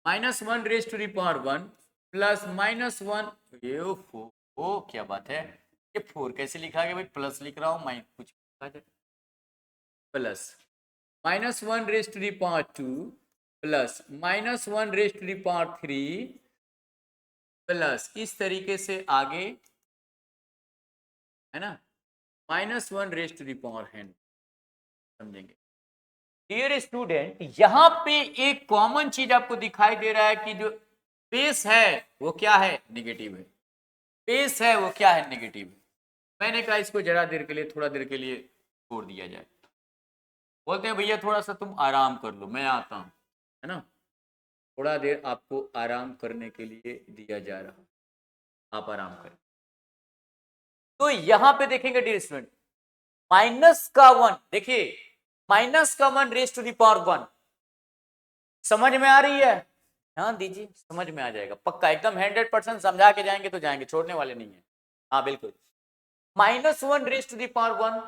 -1 raise to the power 1 plus -1, ये ओ क्या बात है, ये 4 कैसे लिखा गया भाई, प्लस लिख रहा हूँ, कुछ plus -1 raise to the power 2 plus -1 raise to the power 3 plus इस तरीके से आगे है ना, -1 raise to the power n। समझेंगे डियर स्टूडेंट, यहां पे एक कॉमन चीज आपको दिखाई दे रहा है कि जो बेस है वो क्या है, नेगेटिव है। बेस है वो क्या है, नेगेटिव है। मैंने कहा इसको जरा देर के लिए, थोड़ा देर के लिए छोड़ दिया जाए। बोलते हैं भैया थोड़ा सा तुम आराम कर लो, मैं आता हूं, है ना, थोड़ा देर आपको आराम करने के लिए दिया जा रहा, आप आराम करें। तो यहां पे देखेंगे डियर स्टूडेंट, माइनस का 1, देखिए माइनस का 1 रेज़ टू द पावर 1, समझ में आ रही है? हाँ दीजिए, समझ में आ जाएगा पक्का, एकदम 100% समझा के जाएंगे तो जाएंगे, छोड़ने वाले नहीं है। हाँ बिल्कुल, -1 रेज़ टू द पावर 1,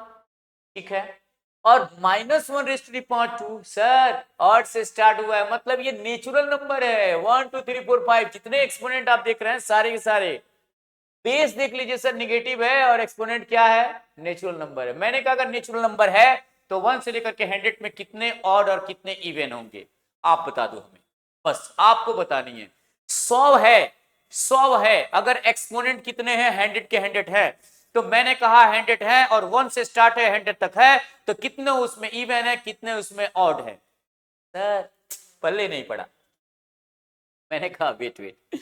ठीक है, और -1 raise to the power 2, sir odd से स्टार्ट हुआ है, मतलब ये नेचुरल नंबर है। 1 2 3 4 5 जितने एक्सपोनेंट आप देख रहे हैं सारे के सारे बेस देख लीजिए सर, नेगेटिव है, और एक्सपोनेंट क्या है, नेचुरल नंबर है। मैंने कहा अगर नेचुरल नंबर है तो 1 से लेकर के 100 में कितने ऑड और कितने इवन होंगे, आप बता दो हमें, बस आपको बतानी है। 100 है, 100 है, अगर एक्सपोनेंट कितने हैं, 100 के 100 है, तो मैंने कहा 100 है और 1 से स्टार्ट है 100 तक है, तो कितने उसमें इवन है, कितने उसमें ऑड है। सर पल्ले नहीं पड़ा, मैंने कहा वेट वेट,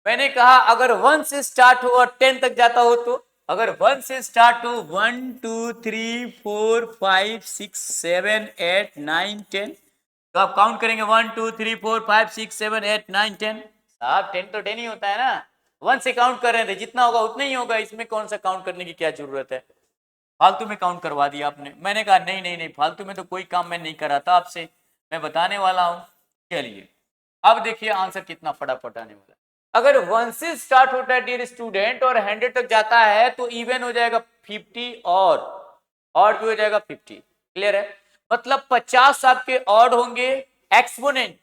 मैंने कहा अगर 1 से स्टार्ट हो और 10 तक जाता हो, तो अगर 1 से स्टार्ट हो 1 2 3 4 5 6 7 8 9 10, तो आप काउंट करेंगे 1 2 3 4 5 6 7 8 9 10। साहब 10 तो 10 ही होता है ना, 1 से काउंट कर रहे थे, जितना होगा उतना ही होगा, इसमें कौन सा काउंट करने की क्या जरूरत है, फालतू में काउंट करवा दिया आपने। मैंने कहा नहीं नहीं नहीं, फालतू में तो कोई काम मैं नहीं कर रहा था आपसे, मैं बताने वाला हूं। चलिए अब देखिए आंसर कितना फटाफट आने वाला है। अगर 1 से स्टार्ट होता है डियर स्टूडेंट और 100 तक जाता है तो इवन हो जाएगा 50 और भी हो जाएगा 50। क्लियर है? मतलब 50 आपके ऑड होंगे एक्सपोनेंट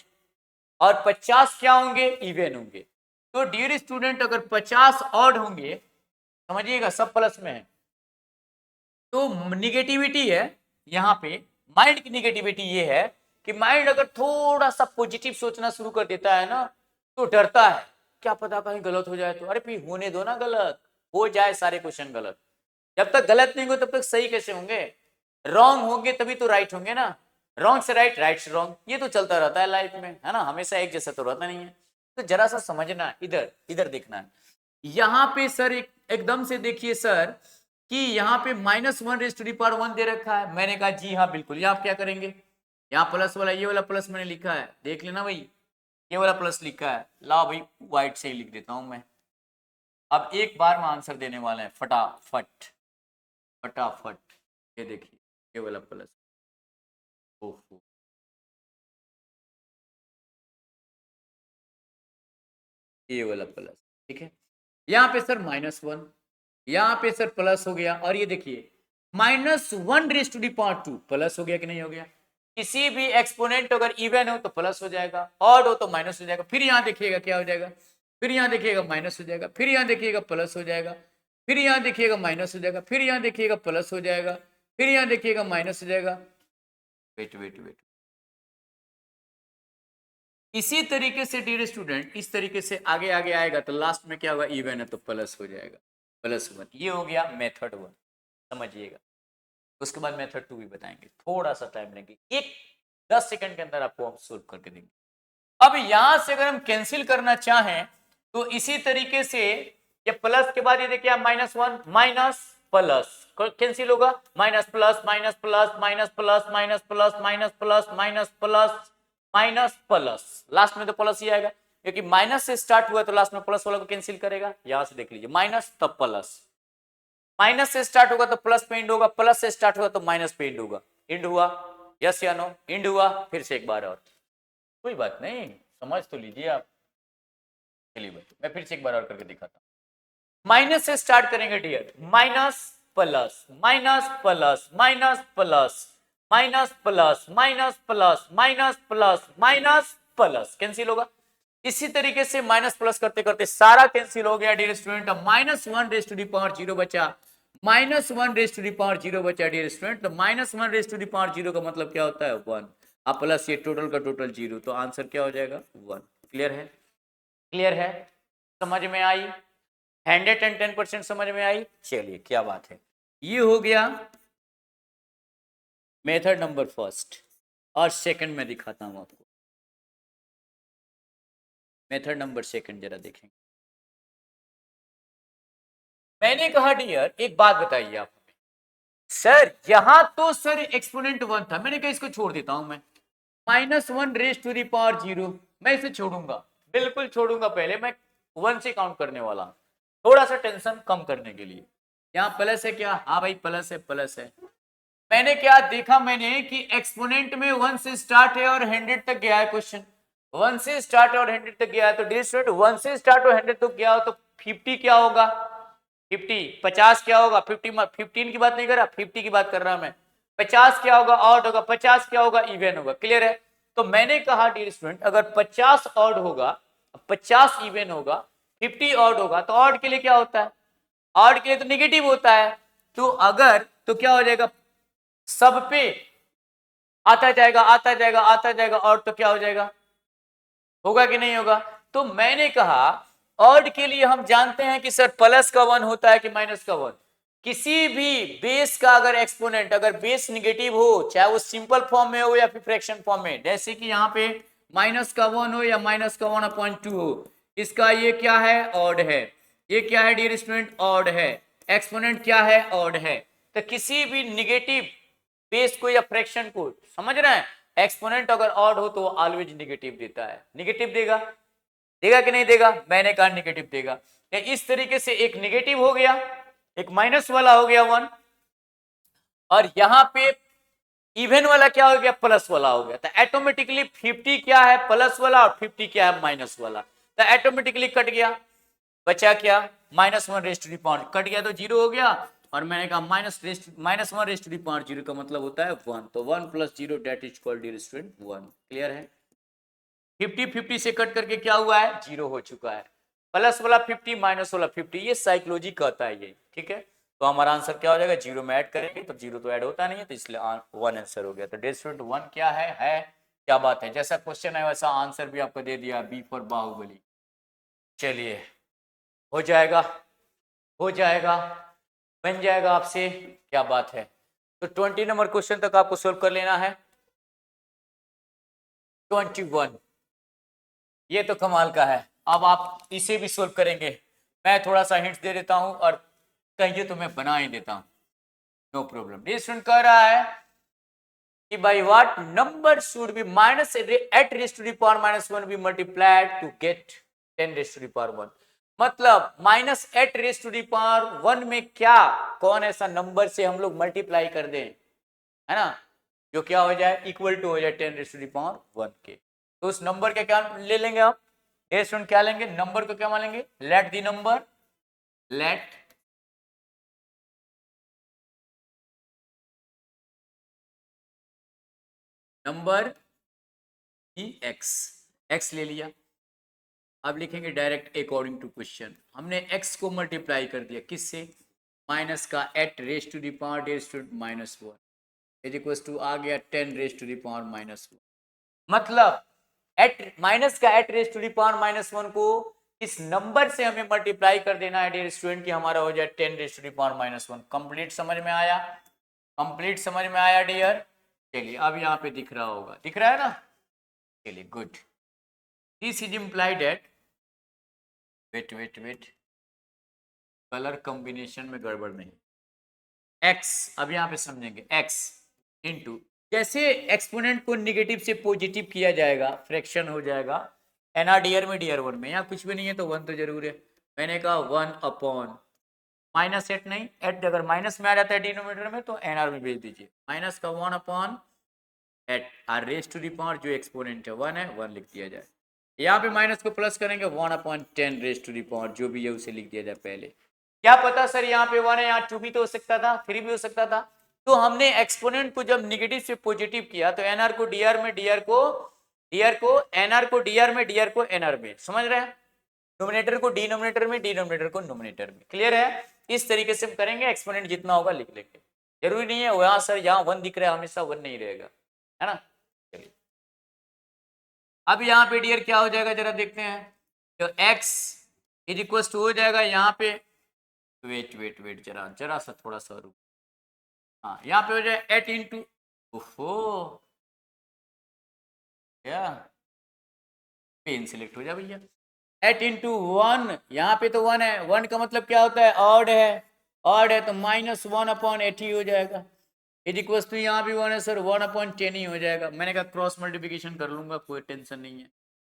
और 50 क्या होंगे, इवन होंगे। तो डियर स्टूडेंट अगर 50 ऑड होंगे, समझिएगा सब प्लस में है, तो निगेटिविटी है यहां पे, माइंड की निगेटिविटी ये है कि माइंड अगर थोड़ा सा पॉजिटिव सोचना शुरू कर देता है ना, तो डरता है क्या पता कहीं गलत हो जाए तो। अरे भाई होने दो ना, गलत हो जाए सारे क्वेश्चन गलत, जब तक गलत नहीं हो तब तक सही कैसे होंगे, रॉन्ग होंगे तभी तो राइट होंगे ना, रॉन्ग से राइट, राइट से रॉन्ग, ये तो चलता रहता है लाइफ में, है ना, हमेशा एक जैसा तो रहता नहीं है। तो जरा सा समझना, इधर इधर देखना है। यहाँ पे सर एकदम से देखिए सर, कि यहाँ पे -1 रेज़ टू दी पावर 1 दे रखा है। मैंने कहा जी हाँ बिल्कुल। यहाँ आप क्या करेंगे, यहाँ प्लस वाला, ये वाला प्लस मैंने लिखा है, देख लेना भाई, ये वाला प्लस लिखा है, लाओ भाई व्हाइट से ही लिख देता हूं मैं। अब एक बार में आंसर देने वाले हैं फटाफट फटाफट। ये देखिए ये वाला प्लस, ओहो ये वाला प्लस, ठीक है। यहाँ पे सर -1, यहाँ पे सर प्लस हो गया, और ये देखिए -1 raise to the power 2 plus हो गया कि नहीं हो गया। किसी भी एक्सपोनेंट अगर इवन हो तो प्लस हो जाएगा, ऑड हो तो माइनस हो जाएगा। फिर यहाँ देखिएगा क्या हो जाएगा, फिर यहाँ देखिएगा माइनस हो जाएगा, फिर यहाँ देखिएगा प्लस हो जाएगा, फिर यहाँ देखिएगा माइनस हो जाएगा, फिर यहाँ देखिएगा प्लस हो जाएगा, फिर यहाँ देखिएगा माइनस हो जाएगा। वेट वेट वेट, इसी तरीके से डियर स्टूडेंट, इस तरीके से आगे आगे आएगा तो लास्ट में क्या होगा, इवन है तो प्लस हो जाएगा, +1। ये हो गया मेथड 1, समझिएगा। उसके बाद मेथड 2 भी बताएंगे, थोड़ा सा टाइम लेंगे, 10 सेकंड के अंदर आपको हम सोल्व करके देंगे। अब यहां से अगर हम कैंसिल करना चाहें तो इसी तरीके से, ये प्लस के बाद ये देखिए -1 माइनस प्लस कैंसिल होगा, minus plus minus plus minus plus minus plus minus plus minus plus minus plus, last में तो प्लस ही आएगा क्योंकि माइनस से स्टार्ट हुआ तो लास्ट में प्लस वाला को कैंसिल करेगा। यहां से देख लीजिए, माइनस तब प्लस, माइनस से स्टार्ट होगा तो प्लस पे एंड होगा, प्लस से स्टार्ट होगा तो माइनस पे एंड होगा। एंड हुआ, यस या नो, एंड हुआ, फिर से एक बार और, कोई बात नहीं, समझ तो लीजिए आप। चलिए मैं फिर से एक बार और करके दिखाता हूं। माइनस से स्टार्ट करेंगे dear, minus plus minus plus minus plus minus plus minus plus minus plus minus plus, cancel होगा। इसी तरीके से माइनस प्लस करते करते सारा कैंसिल हो गया डियर स्टूडेंट। अब -1 रेज़ टू दी पावर 0 बचा, -1 रेज़ टू दी पावर 0 बचा डियर स्टूडेंट। तो -1 रेज़ टू दी पावर 0 का मतलब क्या होता है, 1, अब प्लस ये टोटल का टोटल 0, तो आंसर क्या हो जाएगा, 1। क्लियर है, क्लियर है, समझ में आई, 110% समझ में आई। चलिए क्या बात है, ये हो गया मेथड नंबर फर्स्ट। और सेकंड में दिखाता हूं आपको, मेथड नंबर सेकंड जरा देखें। मैंने कहा डियर एक बात बताइए आप, सर यहां तो सर एक्सपोनेंट 1 था, मैंने कहा इसको छोड़ देता हूं मैं, -1 रेज़ टू दी पावर 0, मैं इसे छोड़ूंगा, बिल्कुल छोड़ूंगा, पहले मैं 1 से काउंट करने वाला, थोड़ा सा टेंशन कम करने के लिए। यहाँ प्लस है क्या, हाँ भाई प्लस है, प्लस है। मैंने क्या देखा, मैंने कि एक्सपोनेंट में 1 से स्टार्ट है और 100 तक गया है क्वेश्चन, 1 से स्टार्ट है और 100 तक गया है, तो डियर स्टूडेंट 1 से स्टार्ट और 100 तक गया हो तो 50 क्या होगा, 50 क्या होगा, 15 की बात नहीं कर रहा, 50 की बात कर रहा मैं। 50 क्या होगा, ऑड होगा, 50 क्या होगा, इवन होगा। क्लियर है, तो मैंने कहा डियर स्टूडेंट अगर 50 ऑड होगा, 50 इवन होगा, 50 ऑड होगा, तो ऑड के लिए क्या होता है, ऑड के लिए तो निगेटिव होता है। तो अगर तो क्या हो जाएगा, सब पे आता जाएगा आता जाएगा आता जाएगा, और तो क्या हो जाएगा, होगा कि नहीं होगा। तो मैंने कहा ऑड के लिए हम जानते हैं कि सर प्लस का 1 होता है कि माइनस का 1, किसी भी बेस का अगर एक्सपोनेंट, अगर बेस निगेटिव हो, चाहे वो सिंपल फॉर्म में हो या फिर फ्रैक्शन फॉर्म में, जैसे कि यहाँ पे माइनस का 1 हो या माइनस का 1/2 हो, इसका ये क्या है, ऑड है, ये क्या है डियर स्टूडेंट, ऑड है, एक्सपोनेंट क्या है, ऑड है। तो किसी भी निगेटिव बेस को या फ्रैक्शन को, समझ रहे हैं, एक्सपोनेंट अगर ऑड हो तो वो ऑलवेज निगेटिव देता है, निगेटिव देगा, देगा कि नहीं देगा, मैंने कहा निगेटिव देगा। इस तरीके से एक निगेटिव हो गया, एक माइनस वाला हो गया 1, और यहां पे इवन वाला क्या हो गया, प्लस वाला हो गया। तो ऑटोमेटिकली 50 क्या है प्लस वाला और 50 क्या है माइनस वाला, तो ऑटोमेटिकली कट गया, बचा क्या, -1 raise to the power, cut गया तो 0 हो गया, और मैंने कहा -1 रेज़ टू दी पावर 0 का मतलब होता है 1, तो 1 + 0 that is called dear student 1। Clear है, 50 से कट करके क्या हुआ है, 0 हो चुका है, प्लस वाला 50 माइनस वाला 50, ये साइकोलॉजी कहता है ये, ठीक है। तो हमारा आंसर क्या हो जाएगा, 0 में ऐड करेंगे तो 0 तो ऐड होता नहीं है, तो इसलिए 1 आंसर हो गया। तो डियर स्टूडेंट 1 क्या है, क्या बात है, जैसा क्वेश्चन है वैसा आंसर भी आपको दे दिया, बी फॉर बाहुबली। चलिए हो जाएगा, हो जाएगा, बन जाएगा आपसे, क्या बात है। तो 20 नंबर क्वेश्चन तक आपको सोल्व कर लेना है। 21, ये तो कमाल का है, अब आप इसे भी सोल्व करेंगे। मैं थोड़ा सा हिंट्स दे देता हूं और कहिए तो मैं बना ही देता हूं, नो प्रॉब्लम। ये स्टूडेंट कह रहा है कि by what number should be minus at raised to the power minus 1 be multiplied to get 10 raised to the power 1। मतलब minus eight raise to the power 1 में क्या कौन ऐसा नंबर से हम लोग मल्टीप्लाई कर दें, है ना, जो क्या हो जाए इक्वल टू हो जाए 10 रेस टू दी पावर 1 के। तो उस नंबर का क्या ले लेंगे आप, स्टूडेंट क्या लेंगे, नंबर को क्या मानेंगे, let the number, let number x, x ले लिया। अब लिखेंगे डायरेक्ट अकॉर्डिंग टू क्वेश्चन, हमने x को मल्टीप्लाई कर दिया किससे, माइनस का eight raise to the power raise to minus 1 is equal to आ गया 10 raise to the power minus 1। मतलब एट माइनस का eight raise to the power minus 1 को इस नंबर से हमें मल्टीप्लाई कर देना है डियर स्टूडेंट, कि हमारा हो जाए 10 raise to the power minus 1। Complete समझ में आया, कंप्लीट समझ में आया डियर। चलिए अब यहाँ पे दिख रहा होगा, दिख रहा है ना, चलिए good. This is implied at, wait colour combination में गड़बड़ नहीं, x अब यहाँ पे समझेंगे x इंटू, जैसे एक्सपोनेंट को निगेटिव से पॉजिटिव किया जाएगा फ्रैक्शन हो जाएगा, एनआर डीआर में डीआर 1 में, यहाँ कुछ भी नहीं है तो 1 तो जरूर है। मैंने कहा 1 अपॉन माइनस एट, नहीं एट अगर माइनस में आ जाता है डिनोमिनेटर में तो एनआर में भेज दीजिए, माइनस का 1 upon eight R raise to the power जो एक्सपोनेंट है 1 है 1 लिख दिया जाए। यहाँ पे माइनस को प्लस करेंगे 1 upon 10 raise to the power जो भी है उसे लिख दिया जाए पहले। क्या पता सर यहाँ पे 1 है, यहाँ 2 भी तो हो सकता था, 3 भी हो सकता था। तो हमने एक्सपोनेंट को जब निगेटिव से पॉजिटिव किया तो एनआर को डीआर में, डीआर को एनआर को डीआर में, डीआर को एनआर में, समझ रहे हैं, नोमिनेटर को डिनोमिनेटर में, डिनोमिनेटर को नोमिनेटर में। क्लियर है, इस तरीके से हम करेंगे, एक्सपोनेंट जितना होगा लिख लेंगे, जरूरी नहीं है वहां सर यहाँ 1 दिख रहा है हमेशा 1 नहीं रहेगा, है ना। चलिए अब यहाँ पे डियर क्या हो जाएगा जरा देखते हैं, तो x इज इक्वल टू हो जाएगा यहाँ पे, वेट जरा सा थोड़ा सा रुक, हाँ यहाँ पे हो जाए 8 इंटू, ओहो क्या पेन सिलेक्ट हो जाए भैया, 8 इंटू 1, यहाँ पे तो 1 है, 1 का मतलब क्या होता है ऑड है, ऑड है तो माइनस 1 अपॉन 80 हो जाएगा, इज इक्वल टू यहाँ भी 1 है सर 1 अपॉन 10 ही हो जाएगा। मैंने कहा क्रॉस मल्टीप्लिकेशन कर लूंगा, कोई टेंशन नहीं है,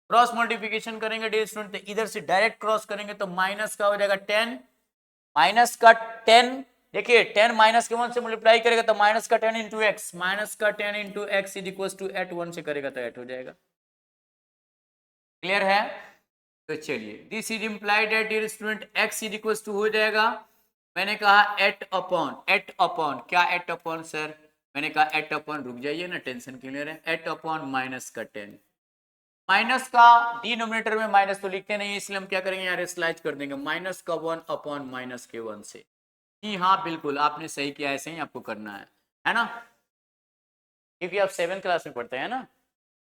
क्रॉस मल्टीप्लिकेशन करेंगे डियर स्टूडेंट, तो इधर से डायरेक्ट क्रॉस करेंगे तो माइनस का हो जाएगा 10, माइनस का 10, देखिए 10 माइनस के 1 से मल्टीप्लाई करेगा तो माइनस का 10 इंटू एक्स, माइनस का 10 into X is equal to eight 1 से करेगा तो 8 हो जाएगा। क्लियर है, तो चलिए this is implied at dear student X is equal to हो जाएगा, मैंने कहा एट अपॉन क्या, एट अपॉन सर, मैंने कहा एट अपॉन, रुक जाइए ना टेंशन क्लियर है, एट अपॉन माइनस का 10, माइनस का डिनोमिनेटर में माइनस तो लिखते नहीं इसलिए हम क्या करेंगे यहाँ रेशलाइज कर देंगे, माइनस का 1 अपॉन माइनस के 1 से। जी हाँ बिल्कुल आपने सही किया, ऐसे ही आपको करना है ना, क्योंकि आप 7th क्लास में पढ़ते हैं ना,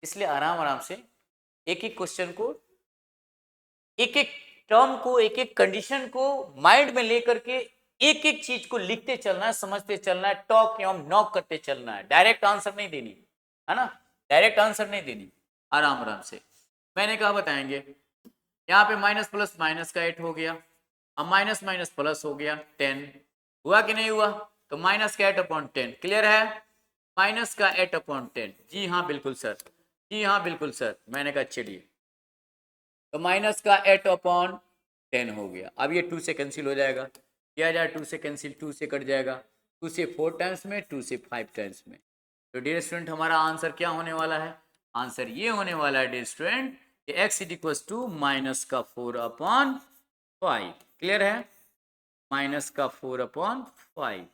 इसलिए आराम आराम से एक एक क्वेश्चन को, एक एक टर्म को, एक एक कंडीशन को माइंड में लेकर के एक एक चीज को लिखते चलना है, समझते चलना है, टॉक एवं नॉक करते चलना है, डायरेक्ट आंसर नहीं देनी, है ना, डायरेक्ट आंसर नहीं देनी, आराम आराम से। मैंने कहा बताएंगे, यहाँ पे माइनस प्लस माइनस का 8 हो गया, अब माइनस माइनस प्लस हो गया 10, हुआ कि नहीं हुआ, तो माइनस का 8 अपॉन 10, क्लियर है, माइनस का 8 अपॉन 10, जी हाँ बिल्कुल सर, जी हाँ बिल्कुल सर, मैंने कहा चलिए, तो माइनस का 8 अपॉन 10 हो गया। अब ये 2 से कैंसिल हो जाएगा, किया जाए 2 से कैंसिल, 2 से कट जाएगा, 2 से 4 टाइम्स में, 2 से 5 टाइम्स में, तो डियर स्टूडेंट हमारा आंसर क्या होने वाला है, आंसर ये होने वाला है डियर स्टूडेंट कि x is equal to minus का 4 अपॉन 5, क्लियर है, माइनस का 4 अपॉन 5,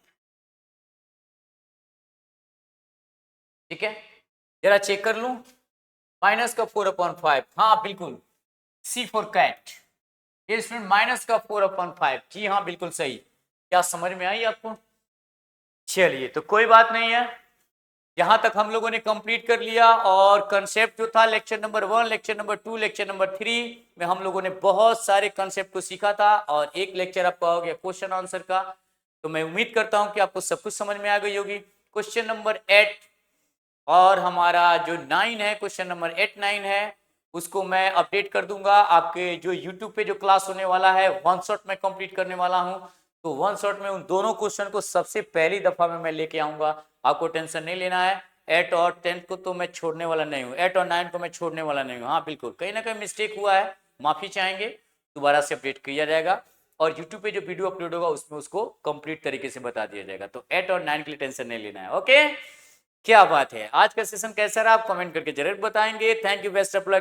ठीक है, जरा चेक कर लूं, माइनस का 4 अपॉन 5, हाँ बिल्कुल, C फॉर कैट, ये स्टूडेंट माइनस का 4 अपॉन 5, जी हाँ बिल्कुल सही, क्या समझ में आई आपको, चलिए तो कोई बात नहीं है, यहां तक हम लोगों ने कंप्लीट कर लिया, और कंसेप्ट जो था lecture number 1, lecture number 2, lecture number 3 में हम लोगों ने बहुत सारे कंसेप्ट को सीखा था, और एक लेक्चर आपका हो गया क्वेश्चन आंसर का, तो मैं उम्मीद करता हूं कि आपको सब कुछ समझ में आ गई होगी। क्वेश्चन नंबर 8 और हमारा जो 9 है, क्वेश्चन नंबर 8 9 है, उसको मैं अपडेट कर दूंगा, आपके जो यूट्यूब पे जो क्लास होने वाला है 1 शॉट में कंप्लीट करने वाला हूं, तो वन शॉट में उन दोनों क्वेश्चन को सबसे पहली दफा में मैं लेके आऊंगा, आपको टेंशन नहीं लेना है। 8 और 10 को तो मैं छोड़ने वाला नहीं हूँ, 8 और 9 को मैं छोड़ने वाला नहीं हूँ। हाँ बिल्कुल, कहीं ना कहीं मिस्टेक हुआ है, माफी चाहेंगे, दोबारा से अपडेट किया जाएगा और यूट्यूब पे जो वीडियो अपलोड होगा उसमें उसको कंप्लीट तरीके से बता दिया जाएगा। तो 8 और 9 के लिए टेंशन नहीं लेना है। ओके, क्या बात है, आज का सेशन कैसा रहा आप कमेंट करके जरूर बताएंगे। Thank you, best of luck.